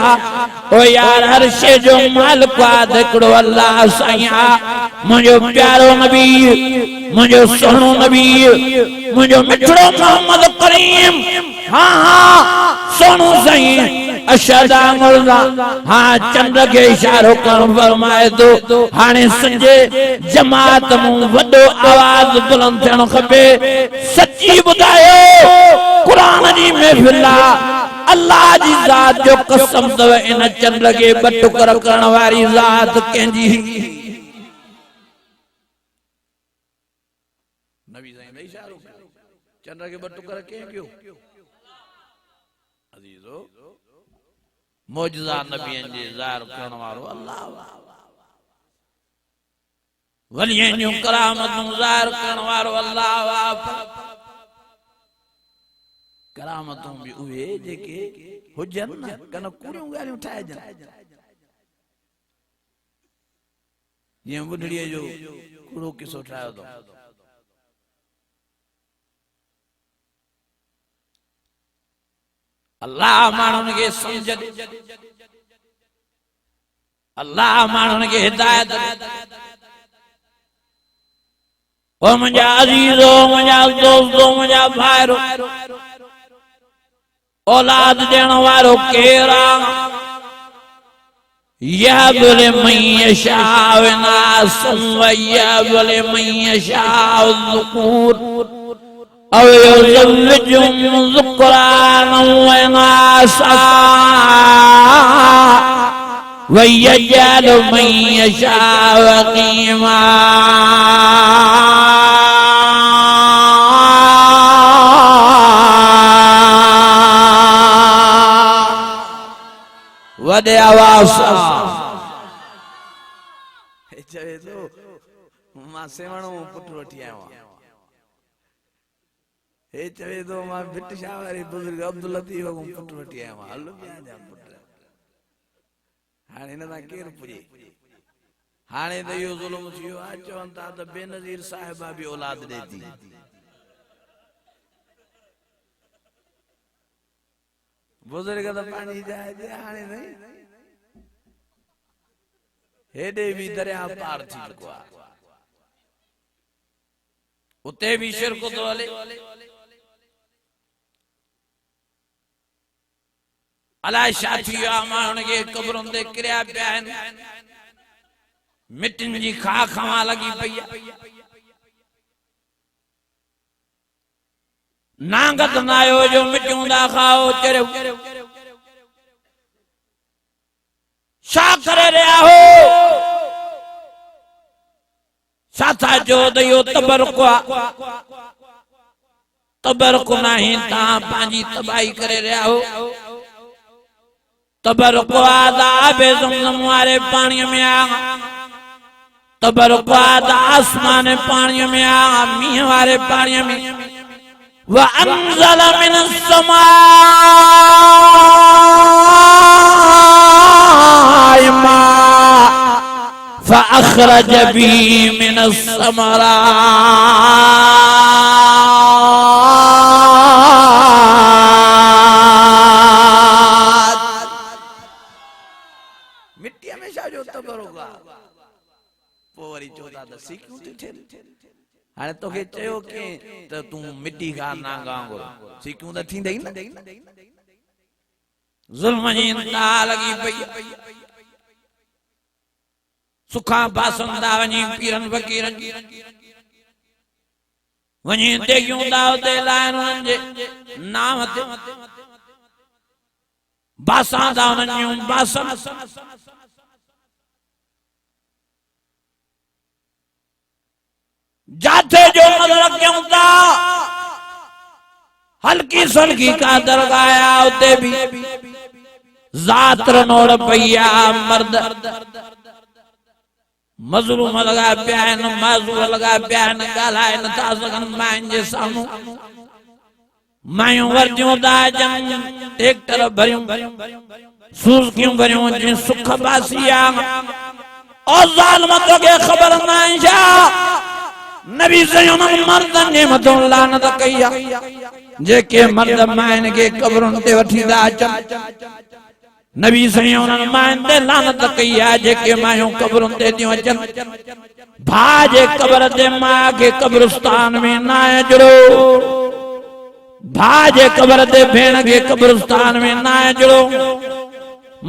ओ यार हर शे जो मालिक दकड़ो अल्लाह साईं मुझो प्यारो नबी मुझो सोनो नबी मुझो मिठड़ो मोहम्मद करीम हां हां सोनो साईं अशदा मुर्दा हाँ चंद्र के इशारो कर फरमाए तो हाने संजे जमात मुंह वडो आवाज बुलंद थियणो खपे सच्ची बुधायो कुरान जी महफिल अल्लाह जी जात जो कसम तव इन चंद्र के बटुकर करण वाली जात केंजी चंद्र के ब टुकर के क्यों अजीजो मौजज़ा नबियन जे ज़ाहिर करण वारो अल्लाह वलियन जो करामतूं ज़ाहिर करण वारो अल्लाह करामतूं भी उहे जेके हुजन न कन कूड़ियूं ॻाल्हियूं ठाहिजन जीअं बुढ़ड़ीअ जो कूड़ो किसो ठाहियो तो अल्लाह माण्हुनि खे समझ अल्लाह माण्हुनि खे हिदायत ओ मुंहिंजा अज़ीज़ो मुंहिंजा दोस्तो मुंहिंजा भाइरो औलाद ॾियण वारो केरु आहे यहब लिमन यशाउ इनासन व यहब लिमन यशाउ ज़ुकूर औ युज़व्विजुहुम ज़ुक्रानन व इनासा व यजअलु मन यशाउ अक़ीमा वडे आवाज़ चवे तो मां सेवणो पुट वठी आयो हे चवे तो मां भिट शाह वारी बुजुर्ग अब्दुल लतीफ को पुट वठी आयो हल बिया जा पुट हाणे न केर पुजे हाणे त यो ज़ुल्म थियो आ चवन था त बेनज़ीर साहिबा भी औलाद देती बुजुर्ग तो पानी जाए दे हाणे नहीं हेडे भी दरिया पार थी चुको आ उते भी शिरक तो हले अला शाथी माण्हुनि खे कब्रुनि ते किरिया पिया आहिनि मिटिन जी खां खवा लगी पई नांगत नायो जो मिटियूं दा खाओ चरियो छा करे रहिया हो छा था जो त इहो तबरको आहे तबरको नाही तव्हां पंहिंजी तबाही करे रहिया हो तबरको आदाब ज़मज़म वारे पाणीअ में आ तबरको आसमान पाणीअ में आ मींहं वारे पाणीअ में वअंज़ल मिनस समाइ माअ फअख़रज बिही मिनस समरात मिट्टी हमेशा जो तबरको पो वरी चोदा त सीखूं थी ठे हाणे तोखे चयो के त तू मिट्टी खा ना गांगो सीखूं त थींदई न ज़ुल्म जी इंतहा लगी पई सुखा बासंदा वनी पीरन फकीरन वनी देगियूं दाव दे लाइन जे नाम ते बासा दा वनी बासन जाते जो नजर क्यों था हल्की सल्की का दरगाया उते भी जात रनोड़ पैया मर्द मजलूम लगा प्यान माजूर लगा प्यान गालाए न था सकन माइन जे सामू मायूं वर्जियों दा जन ट्रैक्टर भरियूं सूज़कियूं भरियूं जिन सुख बासिया और ज़ालिमत के खबर ना इंशा नबी सयन मर्दन ने मतो लानत कया जेके मर्द माइन के कब्रन ते वठी दा अचन नबी सयन माइन ते लानत कया जेके मायूं कब्रन ते दियूं अचन भाजे कब्र ते मां के कब्रिस्तान में ना अजड़ो भाजे कब्र ते भेण के कब्रिस्तान में ना अजड़ो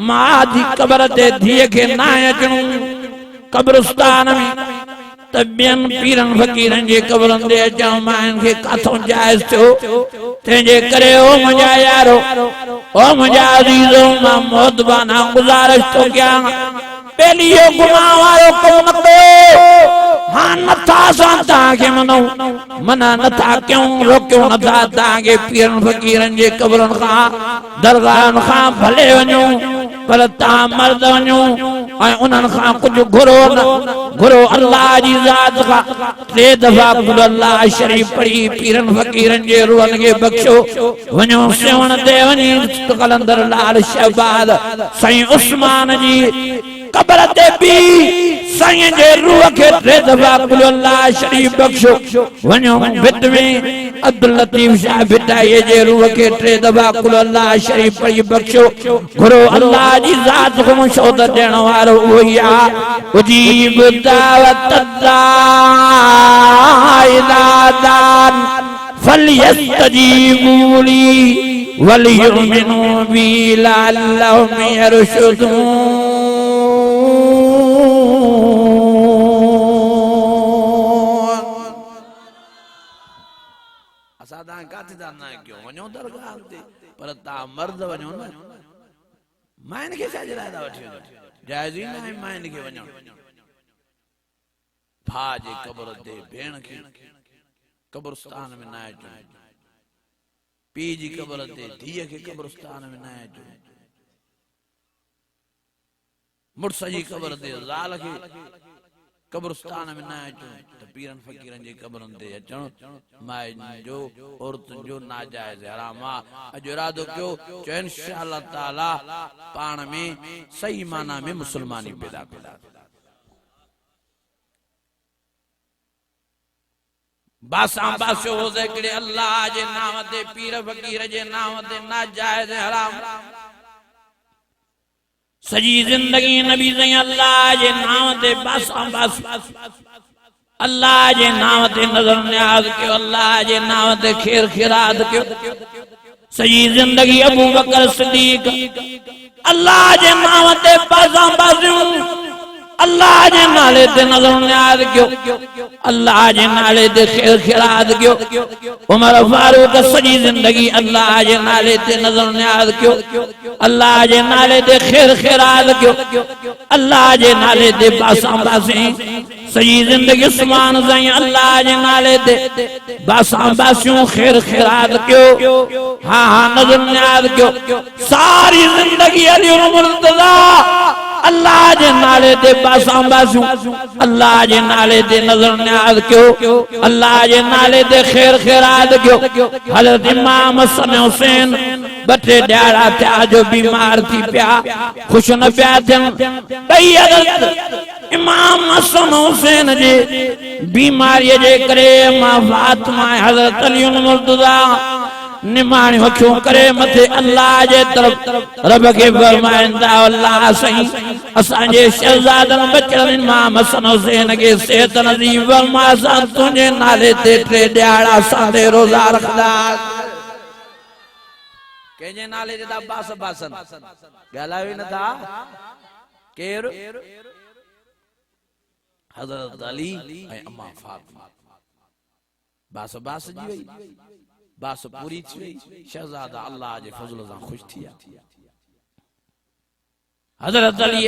मां दी कब्र ते धीअ के ना अचणो कब्रिस्तान में तबियन पीरन फकीरन जे कब्रन दे अचण माइन के काथों जायज थियो तेजे करे ओ मुंहिंजा यारो ओ मुंहिंजा अज़ीज़ो मां मोहतबाना गुज़ारिश तो कयां पहली यो गुनाह वारो कम न कयो हाँ नथा सांता के मनो मना नथा क्यों रोक्यो नथा ताके पीरन फकीरन जे कब्रन खा दरगाहन खा भले वञो पर ता मर्द वञो ऐं उन्हनि खां कुझु घुरो अल्लाह जी ज़ात खां टे दफ़ा कुल अल्लाह शरीफ पढ़ी पीरन फकीरन जे रूहनि खे बख़्शो वञो सेवण ते वञी कलंदर लाल शहबाद साईं उस्मान जी कब्र ते भी साईं जे रूह खे टे दफ़ा कुल अल्लाह शरीफ बख़्शो वञो भित में अब्दुल लतीफ शाह भिटाई जे रूह खे टे दफ़ा कुल अल्लाह शरीफ पढ़ी बख़्शो घुरो अल्लाह जी ज़ात खे मशहूद ॾियण वारो उहो ई आहे उजीब दावत दाई दादान फलयस्तजीबू ली वलयुमिनू बी लअल्लहुम यरशुदून। असां काथे था न कयूं वञो दरगाह ते पर तव्हां मर्द वञो न माइन खे छा जे लाइ था वठी वञो जाइज़ ई न आहे माइन खे वञो भाउ जे क़ब्र ते भेण खे क़ब्रस्तान में न अचो पीउ जी क़ब्र ते धीअ खे क़ब्रस्तान में न अचो मुड़स जी क़ब्र ते ज़ाल खे क़ब्रस्तान में न अचो त पीरन फकीरन जी क़ब्रनि ते अचण माइयुनि जो औरतुनि जो नाजाइज़ हराम आहे। अॼु इरादो कयो चयो इंशाअल्लाह ताला पाण में सही माना में मुसलमानी पैदा पैदा बासा बासो हो ज़िक्र अल्लाह जे नाम ते पीर फकीर जे नाम ते नाजाइज़ हराम सजी जिंदगी नबी सही अल्लाह जे नाम ते बासा बास अल्लाह जे नाम ते नजर न्याज कयो अल्लाह जे नाम ते खैर खिरात कयो सजी जिंदगी अबू बकर सिद्दीक अल्लाह जे नाम ते बासा बासूं अल्लाह जे नाले ते नजर न्याज कयो अल्लाह जे नाले ते खैर खिरात कयो उमर फारूक सजी जिंदगी अल्लाह जे नाले ते नजर न्याज कयो अल्लाह जे नाले ते खैर खिरात कयो अल्लाह जे नाले ते बासा बासी सजी जिंदगी उस्मान साईं अल्लाह जे नाले ते बासा बासियूं खैर खिरात कयो हाँ हाँ नजर न्याज कयो सारी जिंदगी अली मुर्तज़ा अल्लाह जे नाले ते बासा बासूं अल्लाह जे नाले ते नजर न्याज कयो अल्लाह जे नाले ते खैर खैरात कयो हज़रत इमाम हसन हुसैन बटे ॾियारा थिया जो बीमार थी पिया खुश न पिया थियनि ॿई हज़रत इमाम हसन हुसैन जे बीमारीअ जे करे मां फातिमा हज़रत अली मुर्तज़ा निमाणी अखियूं करे मथे अल्लाह जे तरफ रब के फरमाइंदा अल्लाह सही असांजे शहजादन बचड़न इमाम हसन हुसैन के सेहत नसीब फरमा असां तुंहिंजे नाले ते टे ॾियारा सादे रोज़ा रखदा कंहिंजे नाले ते बास बासन ॻाल्हायो न था केर हज़रत अली ऐं अम्मा फातिमा बास बास जी वई बास पूरी थी वई शहजादा अल्लाह जे फज़ल सां खुश थिया हज़रत अली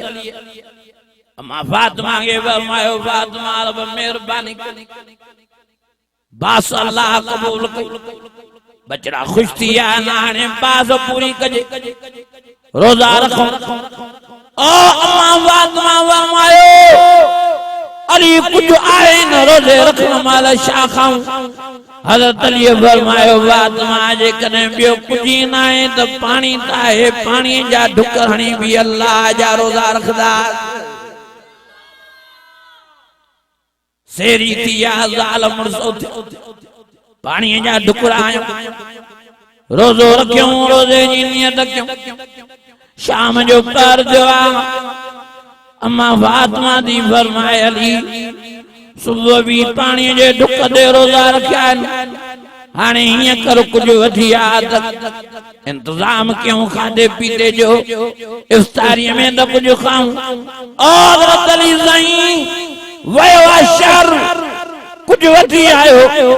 अम्मा फातिमा के फरमायो फातिमा रब मेहरबानी बास अल्लाह कबूल कई बचड़ा खुश थिया नाने बास पूरी कजे रोजा रखो ओ अम्मा फातिमा फरमायो अली कुछ आए न रोजे रखण माल छा खाऊं हज़रत अली फरमायो फातिमा जे कने बियो कुछ न आहे त पानी त आहे पानी जा ढुक हणी भी अल्लाह जा रोजा रखदा सेरी थी या ज़ालम मुर्सो पानी जा ढुकरा रोजो रखियो रोजे जी नियत कयो शाम जो पर जो अम्मा फातिमा दी फरमाए अली सुबह भी पानी जे ढुक दे रोजा रखिया हाने हिय कर कुछ वठी आ इंतजाम क्यों खादे पीते जो इफ्तारी में त कुछ खाऊं और अली साईं वयो शर कुछ वठी आयो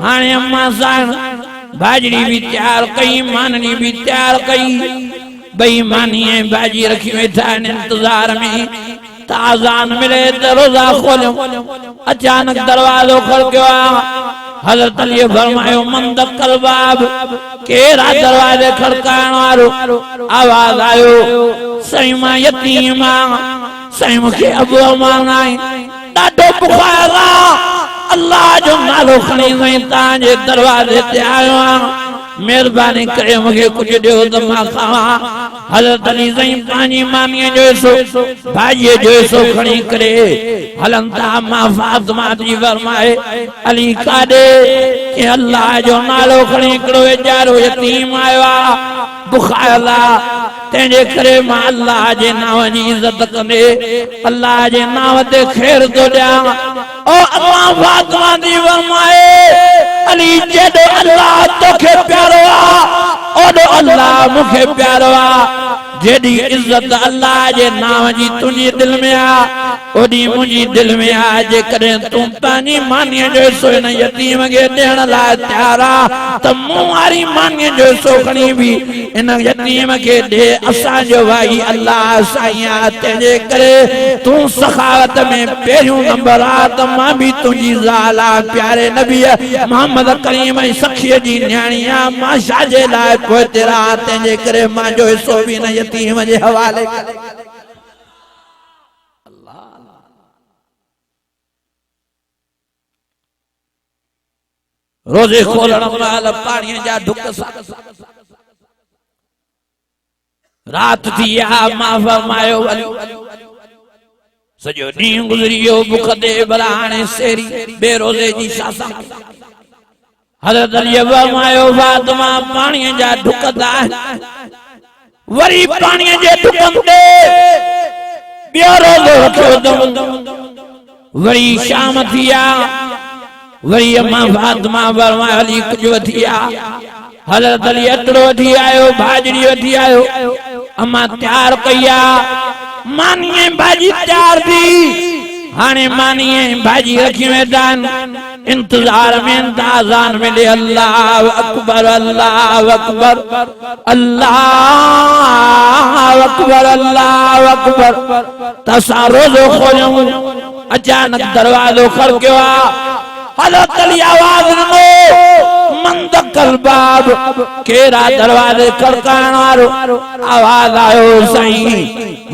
हाने अम्मा साण भाजड़ी भी तैयार कई माननी भी तैयार कई बेईमानी भाजी रखी वेठा इंतजार में ताज़ान मिले तो रोज़ा खोलो। अचानक दरवाज़ो खड़क्यो हज़रत अली फरमायो मंदकल बाब केरा दरवाजे खड़काइण वारो। आवाज़ आयो सही मां यतीम सही मूंखे अबू अमान आई ॾाढो बुखार अल्लाह जो नालो खणी वई तांजे दरवाजे ते आयो मेहरबानी करे मूंखे कुछ ॾियो त मां खावां। हज़रत अली साईं पांजी मामीअ जो हिस्सो भाॼीअ जो हिस्सो खणी करे हलन था। मां फातिमा जी फरमाए अली काॾे कि अल्लाह जो नालो खणी हिकिड़ो वेचारो यतीम आयो आहे बुखार तंहिंजे करे मां अल्लाह जे नाम जी इज़त कंदे अल्लाह जे नाम ते ख़ैर थो ॾियां। ओ अल्लाह फातिमा जी फरमाए अली जेॾो अल्लाह तोखे प्यारो आहे ओॾो अल्लाह मूंखे प्यारो आहे। जेॾी इज़त अल्लाह जे नाम जी तुंहिंजी दिलि में आहे ओॾी मुंहिंजी दिलि में आहे। जेकॾहिं तूं पंहिंजी मानीअ जो हिसो हिन यतीम खे ॾियण लाइ तयारु आहे त मूं वारी मानीअ जो हिसो खणी बि हिन यतीम खे ॾे। असांजो भाई अल्लाह साईं आहे तंहिंजे करे तूं सखावत में पहिरियों नंबर आहे त मां बि तुंहिंजी ज़ाल आहे प्यारे नबी मोहम्मद करीम जी सखीअ जी न्याणी आहे। मां छाजे लाइ पोइ तेरा तंहिंजे करे मुंहिंजो हिसो बि हिन यतीम जे हवाले कर। रोजे खोलण महिल पाणीअ जा ढुक रात थी मां फरमायो सॼो ॾींहुं गुज़री वियो बुख ते भला हाणे सेरी बेरोज़े जी सासा। हज़रत अली फरमायो फातिमा पाणीअ जा ढुक था वरी पाणीअ जे ढुकनि ते ॿियो रोज़ो रखियो वरी शाम थी वरी अम्मा फातिमा फरमायो अली कुझु वठी हज़रत अली अटड़ो वठी आयो भाॼड़ी वठी आयो अम्मा तयार कई मानीअ भाॼी तयार थी हाणे मानीअ भाॼी रखी वेठा आहिनि इंतजार में ताज़ान मिले अल्लाह अकबर अल्लाह अकबर अल्लाह अकबर अल्लाह अकबर। तसां रोज़ो खोलियूं अचानक दरवाज़ो खड़क्यो हज़रत अली आवाज़ ॾिनो मंदकल बाब केरा दरवाजे खड़काइण वारो। आवाज़ आयो साईं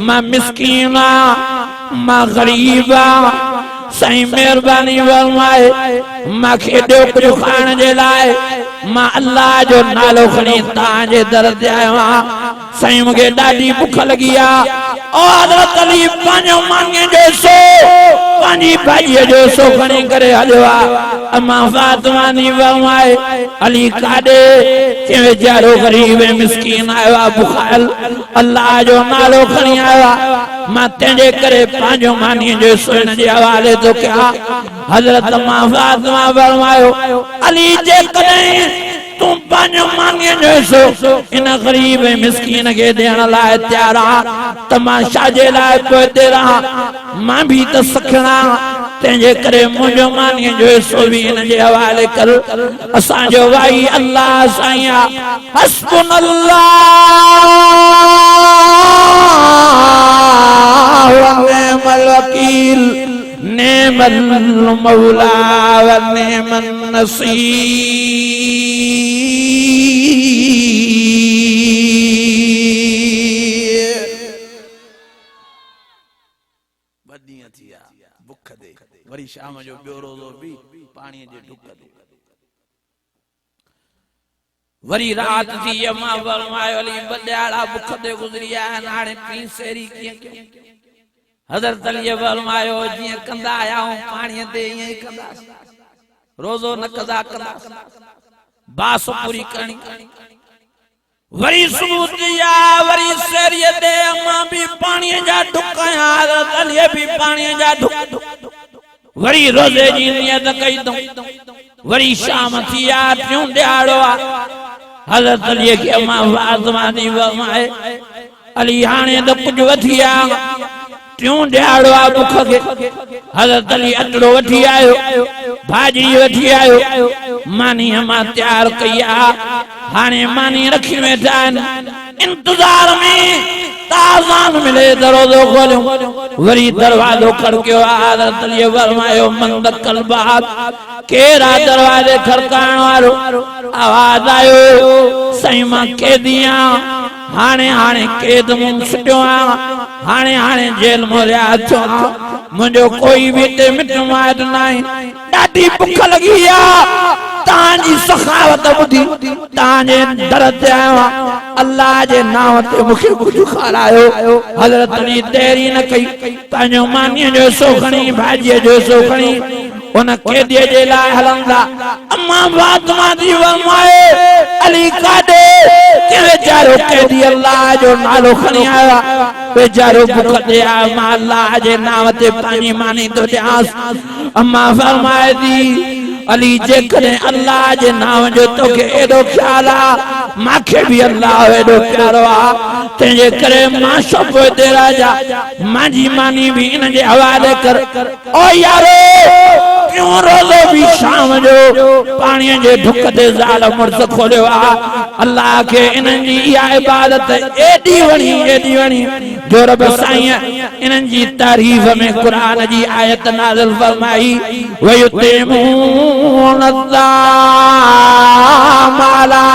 मां मिस्कीन मां गरीब साईं मेहरबानी फरमाए मूंखे ॾियो कुझु खाइण जे लाइ। मां अल्लाह जो नालो खणी तव्हांजे दर ते आयो आहियां साईं मूंखे ॾाढी बुख लॻी आहे। ओ हज़रत अली पंहिंजो मानीअ जो हिसो पंहिंजी भाॼीअ जो हिसो खणी करे हलियो आहे। अम्मा फातिमा जी फरमाए अली काॾे कि वेचारो गरीब मिस्कीन आयो आहे बुखार अल्लाह जो नालो खणी आयो आहे मां तंहिंजे करे पंहिंजो मानीअ जो हिसो हिन जे हवाले थो कयां। हज़रत अम्मा फातिमा फरमायो अली जेकॾहिं तूं पंहिंजो मानीअ जो हिसो इन गरीब मिस्कीन खे ॾियण लाइ तयारु आहे त मां छाजे लाइ पोइ ते रहां मां बि त सिखणा तंहिंजे करे मुंहिंजो मानीअ जो हिसो बि हिन जे हवाले कर। असांजो भाई अल्लाह साईं आहे हस्बुनल्लाह व निअमल वकील नेमल मौला व नेमन नसीर। बुख दे वरी शाम जो ॿियो रोज़ो बि पाणीअ जे ढुक ते वरी रात थी मां फरमायो अली बॾियाड़ा बुख ते गुज़री आहिनि हाणे पी सेरी कीअं कयूं। हज़रत अली फरमायो जीअं कंदा आहियूं पाणीअ ते ईअं ई कंदासीं रोज़ो न कदा कंदासीं बास पूरी करणी। वरी सुबुह थी वरी सेरीअ ते अम्मा बि पाणीअ जा ढुक हज़रत अली बि पाणीअ जा ढुक वरी रोज़े जी नियत कई अथऊं। वरी शाम थी टियों ॾियारो हज़रत अली खे अम्मा फातिमा जी फरमाए अली हाणे त कुझु वठी टियों ॾियारो बुख खे। हज़रत अली अटड़ो वठी आयो भाॼी वठी आयो मानी अम्मा तयार कई हाणे मानी रखी वेठा आहिनि इंतजार में ताज़ान मिले दरोज़ो खोलियो वरी दरवाज़ो खड़कियो हज़रत अली फरमायो मंद कलबात केरा दरवाजे खड़काइण वारो आवाज़ आयो सही मां कैदिया हाणे हाणे कैद मूं छुटियो आहियां हाणे हाणे जेल में रहिया थियो आहियां मुझो कोई भी ते मिट माइट नाहे ॾाढी बुख लगी आ तांजी सखावत बुधी तांजे दर ते आयो अल्लाह जे नाम ते मुखे कुछ खारायो हज़रत अली देरी न कई पंहिंजो मानीअ जो सोखणी भाॼीअ जो सोखणी उन कैदीअ जे लाइ हलंदा अम्मा फातिमा जी फरमाए अली काॾे के वेचारो कैदी अल्लाह जो नालो खणी आया बेचारो बुख ते आयो मां अल्लाह जे नाम ते पानी मानी तो ॾियांसि अम्मा फरमाए थी अली जेकॾहिं अल्लाह जे नाम जो तोखे एॾो ख्याल आहे मांखे बि अल्लाह एॾो प्यारो आहे तंहिंजे करे मां शोपो ते राजा मुंहिंजी मानी बि इन जे हवाले कर ओ यारो क्यों रोज़ो भी शाम जो पाणीअ जे ढुक ते ज़ाल मुड़स खोलियो आहे अल्लाह खे इन्हनि जी इहा इबादत एॾी वणी जो रब साईं इन्हनि जी तारीफ़ में क़ुरान जी आयत नाज़िल फरमाई वयुतिमून अज़्ज़ाम अला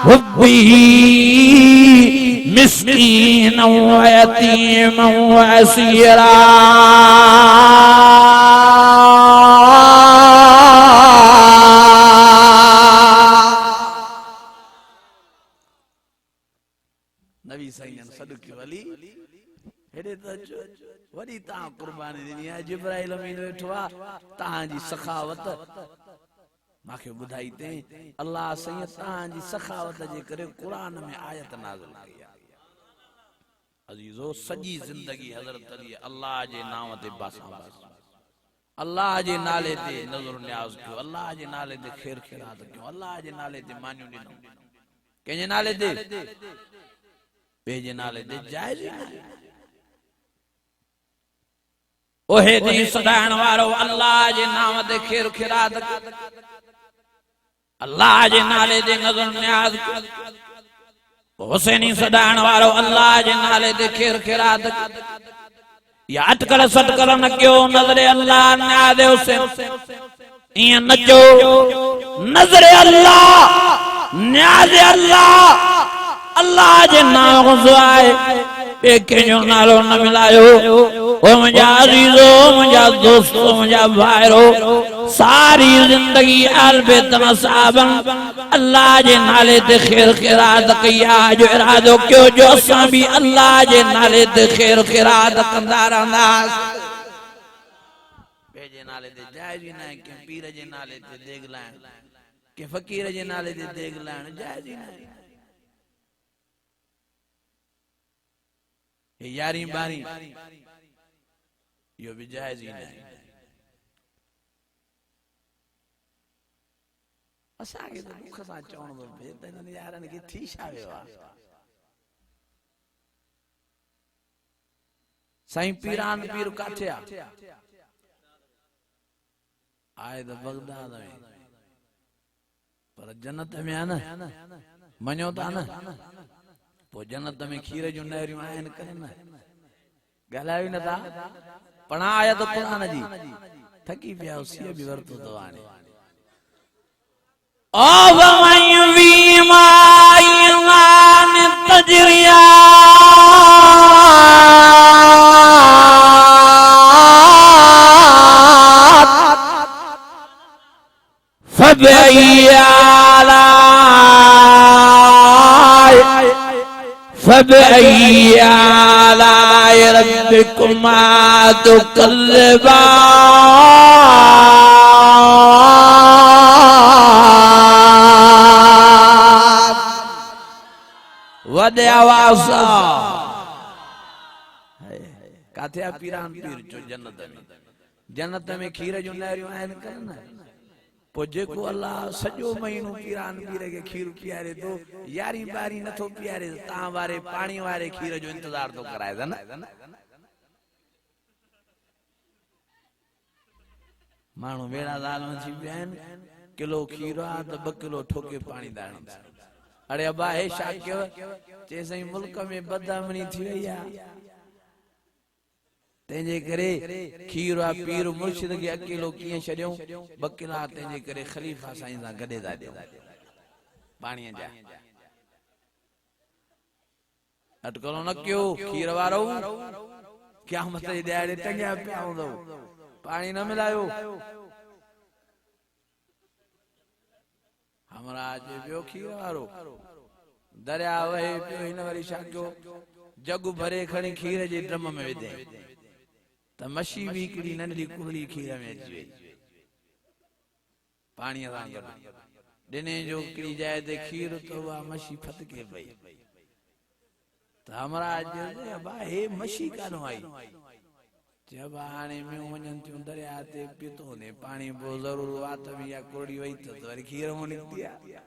हुब्बिही मिस्कीन व यतीम व असीरा नबी सैयद सदुकी वली हेडे त वडी ता कुर्बानी दी है जिब्राइल अमीन वेठो आ तां जी सखावत माखे बुधाई ते अल्लाह सैयद तां जी सखावत जे करे कुरान में आयत नाज़िल कई है अजीजो सजी जिंदगी हजरत अली अल्लाह जे नाम ते बासा अल्लाह जे नाले ते नजर न्याज क्यों अल्लाह जे नाले ते खैर खैरात क्यों अल्लाह जे नाले ते मानियो ॾिनो कंहिंजे नाले ते ॿिए जे नाले ते जाइज़ ही नाहे ओहे दी सदाइण वारो अल्लाह जे नाम ते खैर खैरात अल्लाह जे नाले ते नजर न्याज हुसैनी सदाइण वारो अल्लाह जे नाले ते खैर खैरात या अटकल सटकल न कयो नजरे अल्लाह न्याज हुसैन ईअं न चो नजरे अल्लाह न्याज अल्लाह अल्लाह जे नाम गुज़ाए एके जो नालो न मिलायो ओ मुझा अजीजो मुझा दोस्तो मुझा भाइरो सारी जिंदगी आल बेतना साहबन अल्लाह जे नाले ते खैर खैरात कया जो इरादो क्यों जो असां भी अल्लाह जे नाले ते खैर खैरात कंदा रहंदास बे जे नाले ते जायज़ ही ना के पीर जे नाले ते देग लाइण के फकीर जे नाले ते देग लाइण जायज़ ही ना यारी बारी यो भी जायज़ ही नहीं असां के मुख सां चवण थो पए त हिननि यारनि खे थी छा वियो आहे साईं पीरान पीर काथे आहे त बगदाद में पर जन्नत में आहे न मञो था न पो जन्नत में खीर जो नहरियूं आहिनि कनि न ॻाल्हायो न था पढ़ा आया तो क़ुरान जी थकी पिया उसीअ बि वरितो तो हाणे ओ वमयवी मायन तजरिया फबैयाला फबअय्यी आलाए रब्बिकुमा तुकल्लिबान वदे आवाज़ काथे पीरान पीर जो जन्नत में खीर जो नहरियूं आहिनि कनि पो जेको अल्लाह सॼो महीनो पीरान पीर के खीर पीआरे तो यारी बारी नथो पीआरे तां वारे पानी वारे खीर जो इंतजार तो कराए था न माण्हू वेड़ा ज़ाल थी पिया आहिनि किलो खीर आहे त 2 किलो ठोके पाणी दाणी अरे अबा हे छा कयो चए साईं मुल्क में बदनामी थी वई आहे तेजे करे खीर आ पीर मुर्शिद के अकेलो किए छड्यो बकिला तेजे करे खलीफा साईं सा गडे दा दे पानी जा अटकलो न क्यों खीर वारो क्या मत ॾियारे टंगिया पिया हूंदो पानी न मिलायो हमरा जे पियो खीर वारो दरिया वहे पियो हिन वरी छा कयो जग भरे खणी खीर जे ड्रम में विधे त मछी भी हिकिड़ी नंढड़ी कुहड़ी खीर में अची वई पानी सां गॾु ॾिने जो हिकिड़ी जाइ ते खीर त उहा मछी फतके पई त हमरा हे मछी काॾों आई चइबो हाणे मियूं वञनि थियूं दरिया ते पीतो ने पाणी पोइ ज़रूर वात में या कुहड़ी वई त वरी खीर मां निकिती आहे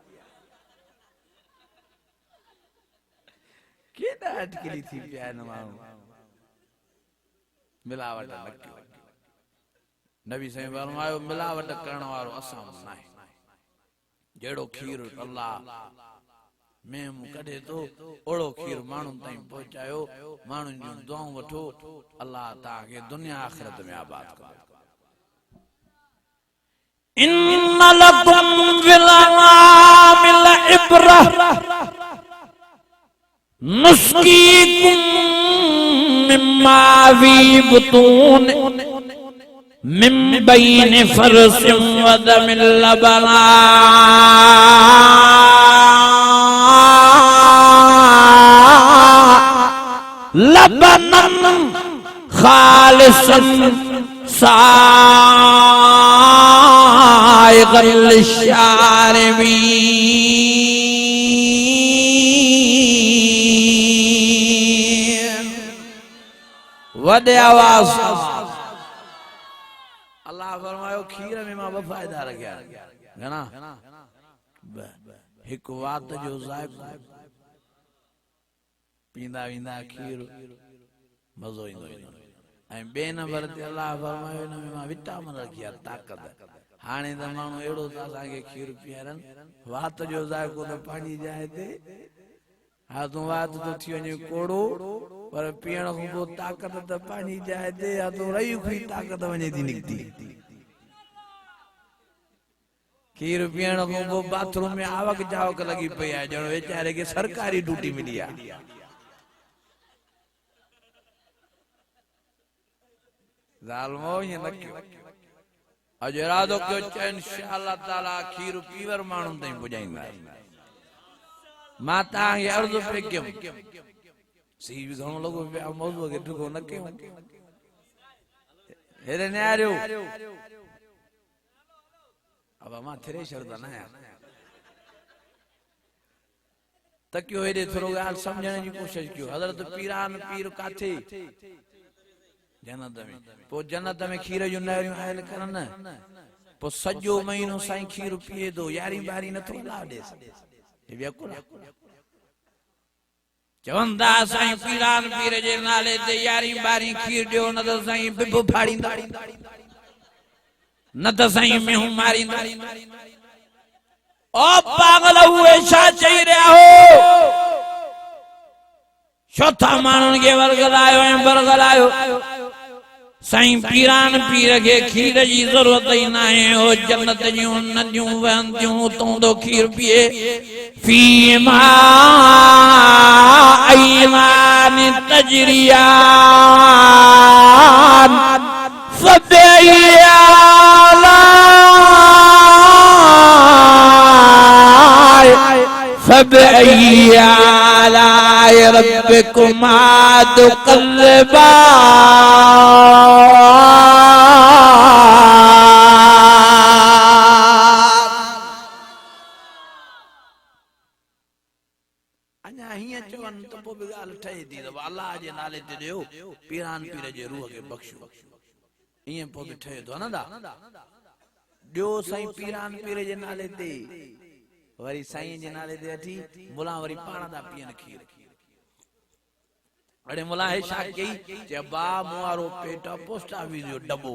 केॾा अटकली थी पिया आहिनि माण्हू मिलावट न कयो नबी साईं फरमायो मिलावट करण वारो असां न आहे जहिड़ो खीर अल्लाह में कढे तो ओड़ो खीर माण्हुनि ताईं पहुचायो माण्हुनि जूं दुआऊं वठो अल्लाह तव्हांखे दुनिया आख़िरत में आबाद करे इन्न लकुम फिल अनामिल इब्रा नुस्कीकुम मिम्मा फी बुतून मिन बैन फरसिन व दमिल लबना लबनन खालिसन साइगल लिशारिबीन वडे आवाज अल्लाह फरमायो खीर में मां फ़ायदा रखिया घणा हिक वात जो ज़ाइक़ो पींदा वींदा खीर मज़ो ईंदो ऐं ॿिए नंबर ते अल्लाह फरमायो हिन में मां विटामिन रखिया ताक़त हाणे त माण्हू अहिड़ो त असांखे खीर पीआरनि वात जो ज़ाइक़ो त पंहिंजी जाइ ते हा तूं वात तो थी वञे कोड़ो पर पीअण खां पोइ ताक़त त पंहिंजी जाइ ते हा तूं रही खुई ताक़त वञे थी निकिती खीर पीअण खां पोइ बाथरूम में आवक जावक लगी पई आहे ॼण वेचारे खे सरकारी ड्यूटी मिली आहे ज़ालिमो ईअं न कयो अॼु इरादो कयो चए इंशाअल्लाह ताला खीर पीवर माण्हुनि ताईं पुॼाईंदा मां तव्हांखे अर्ज़ु पे कयुमि सी बि घणो लॻो पिया मौज़ूअ खे ढुको न कयूं हेॾे निहारियो अब मां थ्रेशर त न आहियां तकियो हेॾे थोरो ॻाल्हि सम्झण जी कोशिश कयो हज़रत पीरान पीर काथे जन्नत में पोइ जन्नत में खीर जूं नहरियूं आयल करनि पोइ सॼो महीनो साईं खीर पीए थो यारी ॿारी नथो ला ॾेसि चवंदा साईं पीरान पीर जे नाले ते यारी ॿारी खीर ॾियो न त साईं बिब फाड़ींदा न त साईं मेहूं मारींदा ओ पागल उहे छा चई रहिया हो छो था माण्हुनि खे वरगलायो ऐं बरगलायो साईं पीरान पीर खे खीर जी ज़रूरत ई नाहे हो जन्नत जूं नदियूं वहनि थियूं उतां तो खीर पीए फीमा ऐनान तजरियान फबअय्यि आलाइ रब्बिकुमा तुकल्लिबान अञा हीअं चवनि त पोइ बि ॻाल्हि ठहे थी त अलाह जे नाले ते ॾियो पीरान पीर जे रूह खे बख़्शो ईअं पोइ बि ठहे थो न दा ॾियो साईं पीरान पीर जे नाले ते वरी साईं जे नाले ते अठी मुला वरी पाण दा पीअन खीर अड़े मुला हे छा कई जे बा मुआरो पेट पोस्ट ऑफिस जो डबो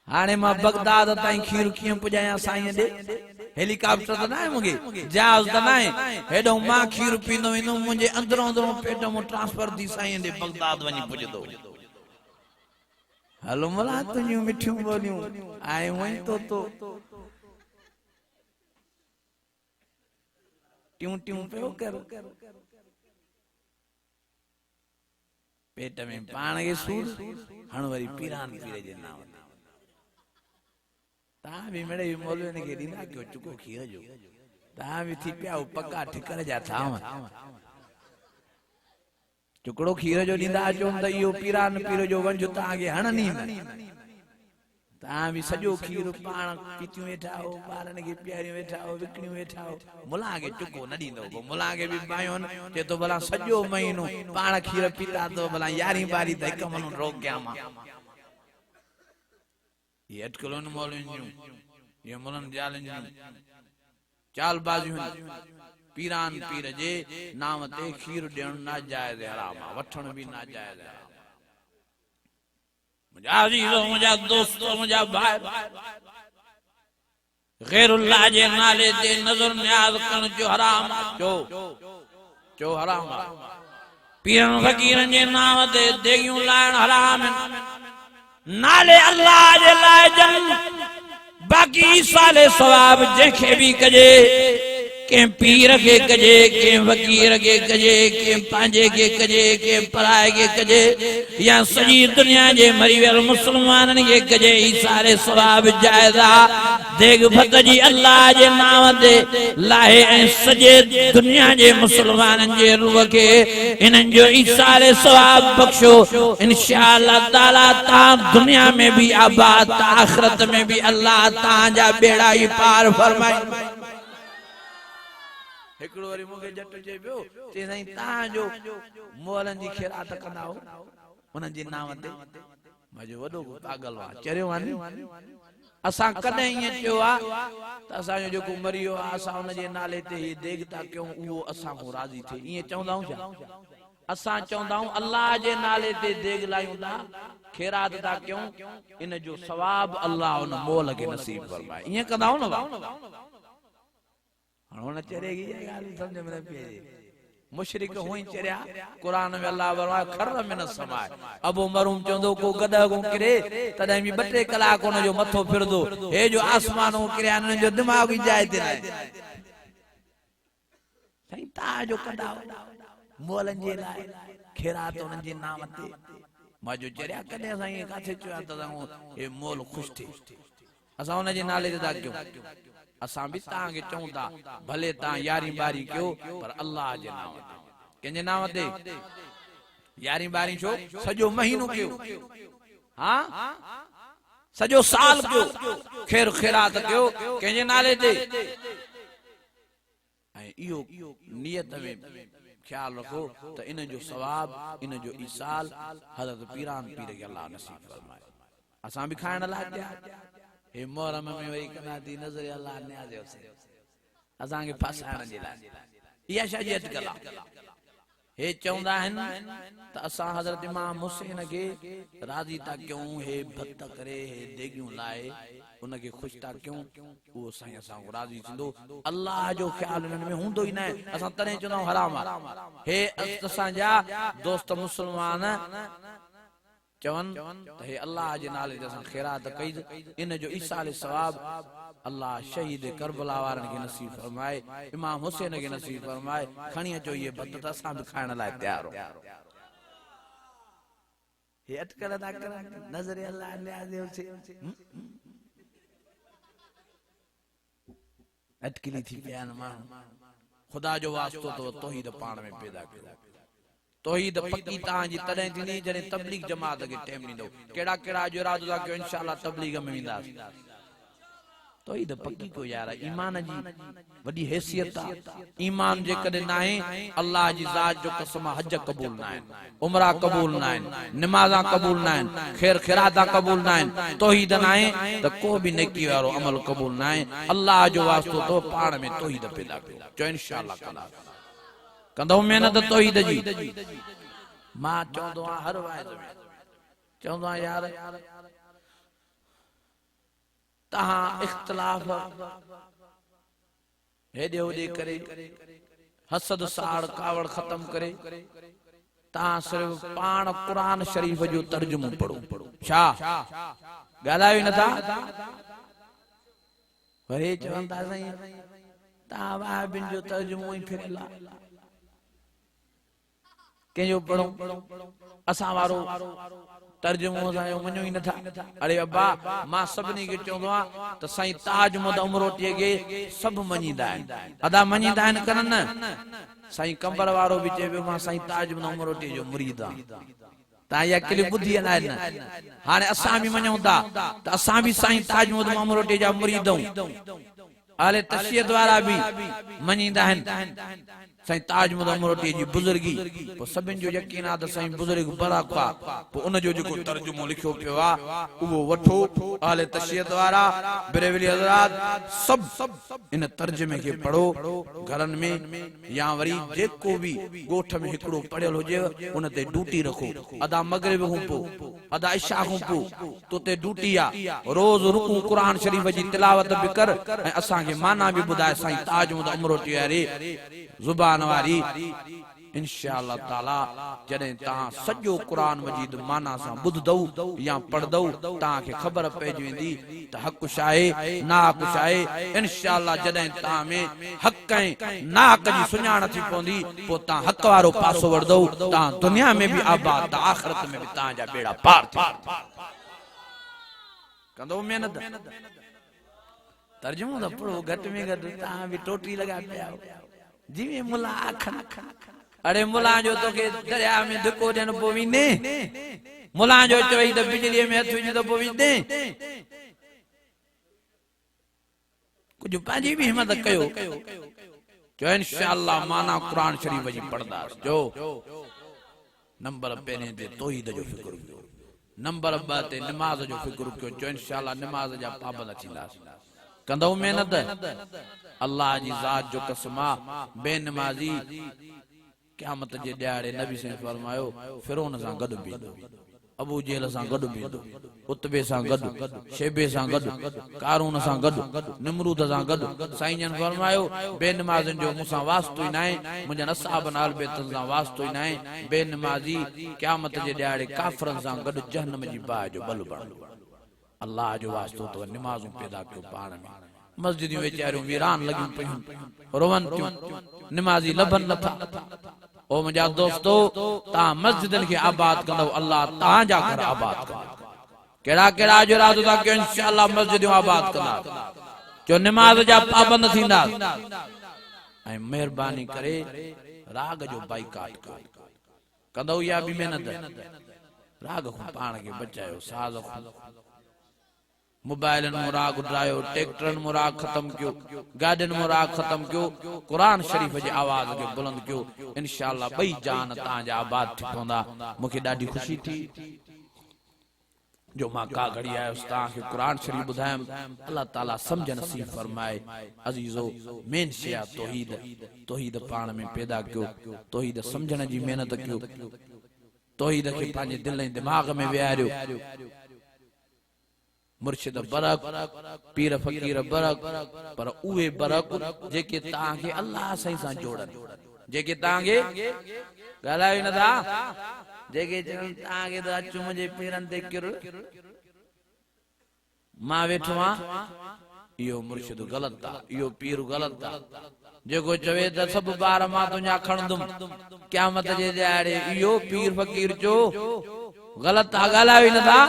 हाणे मां बगदाद ताईं खीर कीअं पुॼायां साईं ॾे हेलीकॉप्टर त न आहे मूंखे जहाज त न आहे हेॾो मां खीर पींदो वेंदुमि मुंहिंजे अंदरों अंदरों पेट मां ट्रांसफर थी साईं ॾे बगदाद वञी पुॼंदो हलो मला तुंहिंजूं मिठियूं ॿोलियूं आए वञ तो ट्यूं ट्यूं पियो कर पेट में पाण खे सूर हाणे वरी पीरान पीर जे नाम तव्हां बि मिड़े मौलवी खे ॾींदा कयो चुको खीर जो तव्हां बि थी पिया पका ठिकर जा थाव चुकड़ो खीर जो ॾींदा अचो त इहो पीरान पीर जो वंझ तव्हांखे हणनी तव्हां बि सॼो खीर पाण पीतियूं वेठा हो ॿारनि खे पीआरियूं वेठा हो विकिणियूं वेठा हो मुला खे चुको न ॾींदो पोइ मुला खे बि पायो चए थो भला सॼो महीनो पाण खीर पीता तो भला यारहीं ॿारहीं त हिकु महीनो रोक कयां मां ये अटकलों मौलवियों ये मुलन जालन चालबाजियों पीरान पीर जे नाम ते खीर ॾियण नाजायज़ हराम आहे वठण बि नाजायज़ हराम मुंहिंजा अज़ीज़ो मुंहिंजा दोस्तो मुंहिंजा भाई गैरुल्लाह जे नाले ते नज़र नियाज़ करण जो हराम जो हराम पीरन फ़कीरन जे नाम ते देगियूं लाइण हराम नाले अल्लाह जे लाइ जन बाकी साले सवाब जंहिंखे बि कजे के पीर के कजे के वकीर के कजे के पांजे के कजे के पराए के कजे या सजी दुनिया जे मरी वियल मुसलमानन के कजे ई सारे सवाब जायजा देग भत जी अल्लाह जे नाम ते लाहे ऐं सजे दुनिया जे मुसलमानन जे रूह के इन्हन जो ई सारे सवाब बख्शो इंशाअल्लाह ताला ता दुनिया में भी आबाद आखिरत में भी अल्लाह ता जा बेड़ा ही पार फरमाए हिकड़ो वरी मूंखे जट चए पियो चई साईं तव्हां जो मोहलनि जी खैरात कंदा हो उन्हनि जे नाम ते मुंहिंजो वॾो पागल हुआ चरियो आहे असां कॾहिं ईअं चयो आहे त असांजो जेको मरी वियो आहे असां उनजे नाले ते ही देग था कयूं उहो असां खां राज़ी थिए ईअं चवंदा आहियूं छा असां चवंदा आहियूं अल्लाह जे नाले ते देग लायूं था खैरात था कयूं इन जो सवाब अल्लाह उन मोल खे नसीब फरमाए ईअं कंदा आहियूं न हुन चरेगी समझ में न पिए मुशरिक हुई चरिया कुरान में अल्लाह फरमाए खर में न समाए अबू मरूम चंदो को गदा को किरे तडे भी 2 कलाक उन जो मथो फिरदो हे जो आसमान को किरे न जो दिमाग ही जाए ते सही ता जो कदा मोलन जे लाए खैरात उन जे नाम ते माजो चरिया कदे साईं काथे चया त ए मोल खुश थी असा उन जे नाले ते दा क्यों असां भी तां के चऊं ता भले ता यारी बारी क्यों पर अल्लाह जे नाम के नाम ते यारी बारी छो सजो महीनो क्यों हां सजो साल क्यों खैर खैरात क्यों के नाले ते इहो नियत में ख्याल रखो तो इन जो सवाब इन जो ईसाल हजरत पीरान पीर के अल्लाह नसीब फरमाए असां भी खाइण ला हे मोहरम में वही कना दी नजर अल्लाह ने आजे असां के फसाइण जे लाइ इहा शजत कला हे चवंदा हन त असां हजरत इमाम हुसैन के राजी ता क्यों हे भक्त करे हे देगियूं लाए उन के खुश ता क्यों वो साईं असां राजी थिंदो अल्लाह जो ख्याल उन में हुंदो ही न असां तने चवंदा हराम हे असां जा दोस्त मुसलमान चवन त हे अल्लाह जे नाले ते असां खैरात कई इन जो ईसाल सवाब अल्लाह शहीद करबला वारन के नसीब फरमाए इमाम हुसैन के नसीब फरमाए खणी अचो ये भत त असां भी खाइण लाइ तैयार हो हे अटकल दा कर नजर अल्लाह ने आजे अटकली थी बयान मां खुदा जो वास्तो तो तौहीद पाण में पैदा कयो तौहीद पक्की तां जी तडे थींदी जने तबलीग जमात के टाइम नींदो केड़ा केड़ा जो इरादो दा कयो इंशाअल्लाह तबलीग में वेंदास तौहीद पक्की को यार ईमान जी वडी हैसियत ईमान जे कदे नाहे अल्लाह जी जात जो कसम हज कबूल नाहे उमरा कबूल नाहे नमाज़ा कबूल नाहे खैर खैराता कबूल नाहे तौहीद नाहे त को भी नेकी वारो अमल कबूल नाहे अल्लाह जो वास्तो तो पाण में तौहीद पैदा कयो जो इंशाअल्लाह कला कंदो मेहनत तौहीद जी मां चवंदो हर वायद में चवंदो यार तहां इख्तिलाफ हेॾे होॾे करे हसद साड़ कावड़ ख़त्म करे तहां सिर्फ पाण क़ुरान शरीफ़ जो तर्जुमो पढ़ो छा ॻाल्हायो नथा वरी चवंदा साईं तहां वाहिबिन जो तर्जुमो ई फिरियल आहे कंहिंजो पढ़ो असां वारो तर्जुमो असांजो मञो ई नथा अरे अब्बा मां सभिनी खे चवंदो आहियां त साईं ताज मुहम्मद उमरोटीअ खे सभु मञींदा आहिनि अदा मञींदा आहिनि कनि न साईं कंबर वारो बि चए पियो मां साईं ताज मुहम्मद उमरोटीअ जो मुरीद आहियां तव्हां इहा क्लिप ॿुधी न हाणे असां बि मञूं था त असां बि साईं ताज मुहम्मद उमरोटीअ जा मुरीद आहियूं अहले तशय्युद वारा भी मञींदा आहिनि साईं ताज मुहम्मद उमरोटीअ जी बुज़ुर्गी पोइ सभिनि जो यकीन आहे त साईं बुज़ुर्ग बराक आहे पोइ उन जो जेको तर्जुमो लिखियो पियो आहे उहो वठो अहले तशय्युद वारा बरेलवी हज़रात सभु इन तर्जुमे खे पढ़ो घरनि में या वरी जेको बि ॻोठ में हिकिड़ो पढ़ियल हुजे उन ते ड्यूटी रखो अदा मगरिब खां पोइ अदा इशा खां पोइ तो ते ड्यूटी आहे रोज़ रुकू क़ुरान शरीफ़ जी तिलावत बि कर ऐं असांखे माना बि ॿुधाए साईं ताज मुहम्मद उमरोटीअ वारे ज़ुबान वारी इंशाअल्लाह ताला जॾहिं तहां सॼो क़ुरान मजीद माना सां ॿुधदौ या पढ़दौ तहांखे ख़बर पइजी वेंदी त हक़ छा आहे नाहक छा आहे इंशाअल्लाह जॾहिं तहां में हक़ ऐं नाहक जी सुञाण थी पवंदी पोइ तहां हक़ वारो पासो वठदौ तहां दुनिया में बि आबाद त आख़िरत में बि तहांजा बेड़ा पार थींदा कंदो महिनत तर्जुमो त पढ़ो घटि में घटि तहां बि टोटी लॻा पिया जिवे मुला आखन अरे मुला जो तोखे दरिया में धिको ॾियण पोइ वेंदे मुला जो चवई त बिजलीअ में हथ विझ त पोइ वेंदे कुझु पंहिंजी बि हिम्मत कयो जो इंशाअल्लाह माना क़ुरान शरीफ़ जी पढ़ंदासीं जो नंबर पहिरें ते तौहीद जो फिक्र कयो नंबर 2 ते नमाज़ जो फिक्र कयो जो इंशाअल्लाह नमाज़ जा पाबंद थींदासीं कंदो महिनत अल्लाह जी ज़ात जो कसम बेनमाज़ी क़यामत जे ॾियारे नबी साईं फरमायो फिरौन सां गॾु बीहंदो अबू जहल सां गॾु बीहंदो उतबे सां गॾु शेबे सां गॾु कारून सां गॾु निमरूद सां गॾु साईं जन फरमायो बेनमाज़िन जो मूंसां वास्तो ई न आहे मुंहिंजनि असहाबनि आल बैतनि सां वास्तो ई न आहे बेनमाज़ी क़यामत जे ॾियारे काफ़िरनि सां गॾु जहन्नम जी बाहि जो बल बणंदो अल्लाह जो वास्तो त नमाज़ूं पैदा कयो पाण में मस्जिदियूं वेचारियूं वीरान लॻियूं पयूं रोवन थियूं नमाज़ी लभनि नथा ओ मुंहिंजा दोस्तो तव्हां मस्जिदनि खे आबाद कंदव अल्लाह तव्हांजा घर आबाद कंदो कहिड़ा कहिड़ा जो इरादो था कयो इंशाअल्लाह मस्जिदियूं आबाद कंदा जो नमाज़ जा पाबंद थींदा ऐं महिरबानी करे राग जो बाइकाट कंदो या बि महिनत राग खां पाण खे बचायो साज़ खां मोबाइलन में राग उड़ायो ट्रैक्टरन में राग खत्म कियो गाड़ियन में राग खत्म कियो कुरान शरीफ जी आवाज के बुलंद कियो इंशाअल्लाह बई जान तांजा आबाद थी पवंदा मुखे ॾाढी खुशी थी जो मां का घड़ी आयो तां के कुरान शरीफ बुधायम अल्लाह ताला समझ नसीब फरमाए अजीजो मेन शया तौहीद तौहीद पाण में पैदा कियो तौहीद समझण जी मेहनत कियो तौहीद के पांजे दिल ऐं दिमाग में विहारियो मुर्शिद बरक पीर फकीर बरक पर उहे बरक जेके तांखे अल्लाह साईं सां जोड़न जेके तांखे ॻाल्हायो न था जेके चवनि तांखे त अचो मुंहिंजे पीरनि ते किर मां वेठो आहियां इहो मुर्शिद ग़लति आहे इहो पीर ग़लति आहे जेको चवे त सभु ॿार मां तुंहिंजा खणंदुमि क़यामत जे ॾियारे इहो पीर फकीर चो ग़लति आहे ॻाल्हायो न था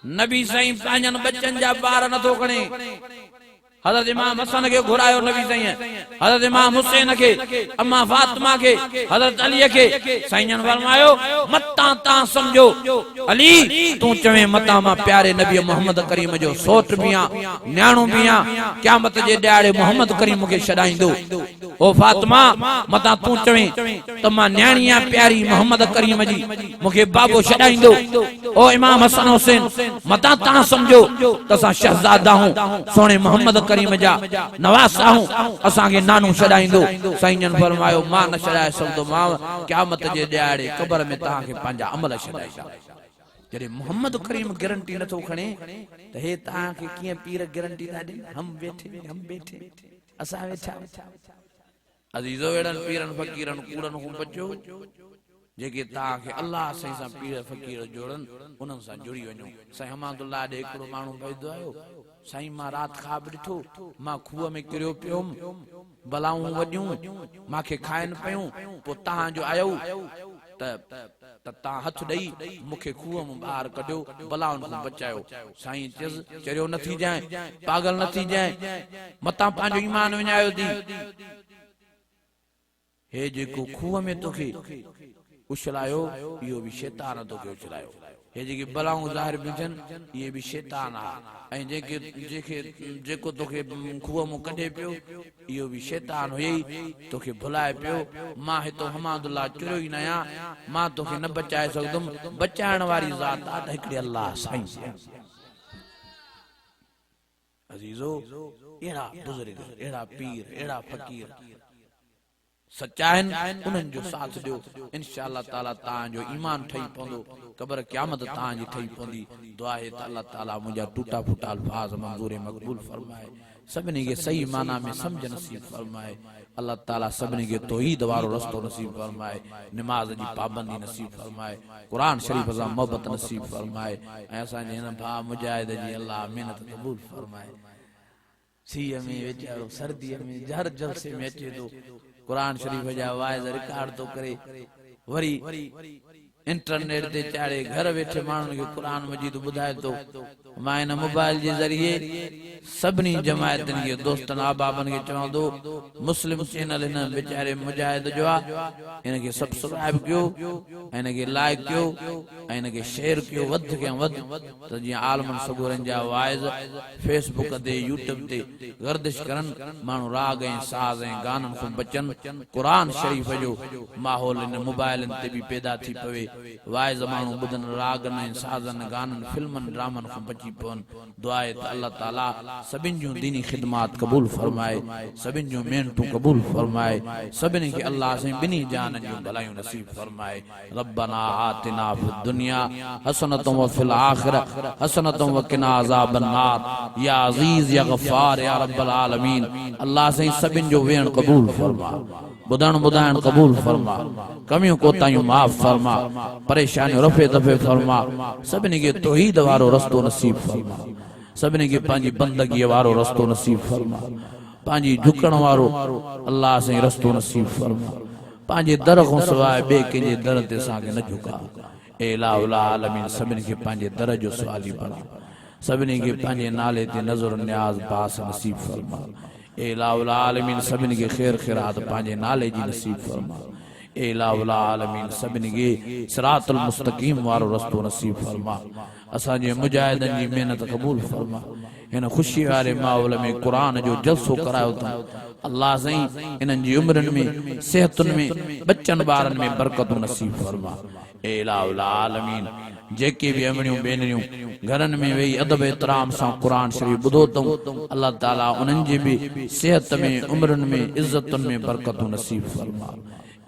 नबी साईं पंहिंजनि बच्चनि जा ॿार नथो खणे हज़रत इमाम हसन के घुरायो नबी साईं हज़रत इमाम हुसैन के अम्मा फातिमा के हज़रत अली के साईं जन फरमायो मता ता समझो अली तू चवे मता मां प्यारे नबी मोहम्मद करीम जो सोट बिया न्याणो बिया क़यामत जे ॾियारे मोहम्मद करीम के छॾाईंदो ओ फातिमा मता तू चवे त मां न्याणिया प्यारी मोहम्मद करीम जी मुखे बाबो छॾाईंदो ओ इमाम हसन हुसैन मता ता समझो त असां शहजादा हूं सोने मोहम्मद करीम जा नवास आऊं असां के नानू छॾाईंदो साईं जन फरमायो मां न छॾाए सघंदो मां क़यामत जे ॾियारे क़ब्र में तहां के पंहिंजा अमल छॾाईंदा जॾहिं मोहम्मद करीम गारंटी नथो खणे त हे तव्हांखे कीअं पीर गारंटी था ॾियनि हम वेठे असां वेठा अज़ीज़ो अहिड़नि पीरनि फ़क़ीरनि कूड़नि खां बचो जेके तव्हांखे अल्लाह साईं सां पीर फ़क़ीर जोड़नि उन्हनि सां जुड़ी वञो। साईं हमादुल्लाह ॾे हिकिड़ो माण्हू पइदो आयो, साईं मां राति ख़्वाब ॾिठो मां खूह में किरियो पियुमि, बलाऊं वॾियूं मूंखे खाइनि पियूं, पोइ तव्हांजो आयो त तव्हां हथ ॾेई मूंखे खूह मां ॿाहिरि कढियो, बलाउनि खां बचायो। साईं चयसि चरियो न थी जाए, पागल न थी जाए, मतां पंहिंजो ईमान विञायो थी। हे जेको खूह में तोखे उछलायो इहो बि शैतान तोखे उछलायो। हे जेके बलाऊं ज़ाहिर बिजनि इहे बि शैतान आहे, ऐं जेको तोखे खूह मां कढे पियो इहो बि शैतान हुई तोखे भुलाए पियो। मां हितो हमादुल्लाह चुरियो ई न आहियां, मां तोखे न बचाए सघंदुमि, बचाइण वारी ज़ात आहे त हिकिड़े अल्लाह साईं। अज़ीज़ो अहिड़ा बुज़ुर्ग, अहिड़ा पीर, अहिड़ा फ़क़ीर सच्चा आहिनि, उन्हनि जो साथ ॾियो, इंशाअल्लाह ताला तव्हांजो ईमान ठही पवंदो, क़ब्र क़यामत तव्हांजी ठही पवंदी। दुआ आहे त अल्लाह ताला मुंहिंजा टूटा फूटा अल्फाज़ मंज़ूर मक़बूल फरमाए, सभिनी खे सही माना में सम्झ नसीब फरमाए। अल्लाह ताला सभिनी खे तौहीद वारो रस्तो नसीब फरमाए, निमाज़ जी पाबंदी नसीब फरमाए, क़ुरान शरीफ़ सां मोहबत नसीब फरमाए, ऐं असांजे हिन भाउ मुजाहिद जी अल्लाह महिनत क़बूल फरमाए। सीअ में वीचारो सर्दीअ में हर जलसे में अचे थो, कुरान शरीफ जा वाइज़ रिकॉर्ड तो करे, वरी इंटरनेट ते चाड़े घर वेठे माण्हुनि खे कुरान मजीद ॿुधाए थो। मां हिन मोबाइल जे ज़रिए सभिनी जमायतनि खे दोस्तनि अहबाबनि खे चवां थो, मुस्लिम चैनल हिन वीचारे मुजाहिद जो आहे, हिनखे सब्सक्राइब कयो, हिनखे लाइक कयो, ऐं हिनखे शेयर कयो वधि खां वधि, त जीअं आलमनि सगोरनि जा वाइज़ फेसबुक ते यूट्यूब ते गर्दिश करनि, माण्हू राग ऐं साज़ ऐं गाननि खां बचनि, क़ुरान शरीफ़ जो माहौल हिन मोबाइलनि ते बि पैदा थी पवे, वाइज़ माण्हू ॿुधनि रागनि ऐं साज़नि गाननि फिल्मनि ड्रामनि खां बची पवनि। दुआ आहे त अल्लाह ताला सभिनि जूं दीनी ख़िदमात क़बूल फरमाए, सभिनि जूं महिनतूं क़बूल फरमाए, सभिनी खे अल्लाह साईं ॿिन्ही जान जूं भलायूं नसीब फरमाए। रब्बना आतिना फिद दुनिया हसनतुम व फिल आखिरह हसनतुम व किना अज़ाबन नार, या अज़ीज़ या गफ़ार या रब्बल आलमीन। अल्लाह साईं सभिनि जो वेहण क़बूल फरमा, ॿुधण ॿुधाइण क़बूल फरमा, कमियूं कोताहियूं माफ़ फरमा, परेशानियूं रफ़े दफ़े फरमा, सभिनी खे तौहीद वारो रस्तो नसीब फरमा, सभिनी खे पंहिंजी बंदगीअ वारो रस्तो नसीब फरमा, पंहिंजी झुकण वारो अल्लाह साईं रस्तो नसीब फरमा, पंहिंजे दर खां सवाइ ॿिए कंहिंजे दर ते असांखे न झुका। ए इलाहुल आलमीन सभिनी खे पंहिंजे दर जो सवाली बणा, सभिनी खे पंहिंजे नाले ते नज़र न्याज़ पास नसीब फरमा। ए इलाहुल आलमीन सभिनी खे ख़ैर ख़ैरात पंहिंजे नाले जी नसीब फरमा। ए इलाहुल आलमीन सभिनी खे सिरातुल मुस्तक़ीम वारो रस्तो नसीब फरमा। असांजे मुजाहिदनि जी महिनत क़बूल फरमा। हिन ख़ुशी वारे माहौल में क़ुरान जो जलसो करायो अथऊं, अल्लाह साईं इन्हनि जी उमिरनि में, सेहतुनि में, बच्चनि ॿारनि में बरकतूं नसीब फरमा। ए इलाहुल आलमीन जेके भी अमड़ियूं बेनरियूं घरनि में वेही अदब एतराम सां क़ुरान शरीफ़ ॿुधो अथऊं, अल्लाह ताला उन्हनि जी बि सेहत में, उमिरनि में, इज़तुनि में बरकतूं नसीब फरमा।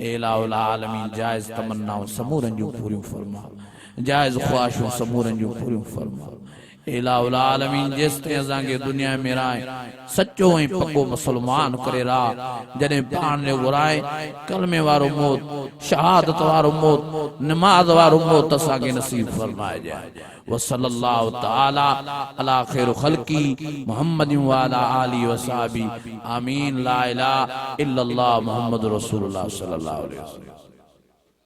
ए इलाहुल आलमीन जाइज़ तमन्नाऊं समूरनि जूं पूरियूं फरमा, जाइज़ ख़्वाहिशूं समूरनि जूं पूरियूं फरमा। ए इलाहुल आलमीन जेसि ताईं असांखे दुनिया में राहे सचो ऐं पको मुसलमान करे रहा, जॾहिं पाण ने घुराए कलमे वारो मौत, शहादत वारो मौत, नमाज वारो मौत असांखे नसीब फरमाए जाए। वसल्लल्लाहु तआला अला खैर खल्की मुहम्मदिन व अला आलिहि व सहाबी आमीन। ला इलाहा इल्लल्लाह मुहम्मदुर रसूलुल्लाह सल्लल्लाहु अलैहि वसल्लम।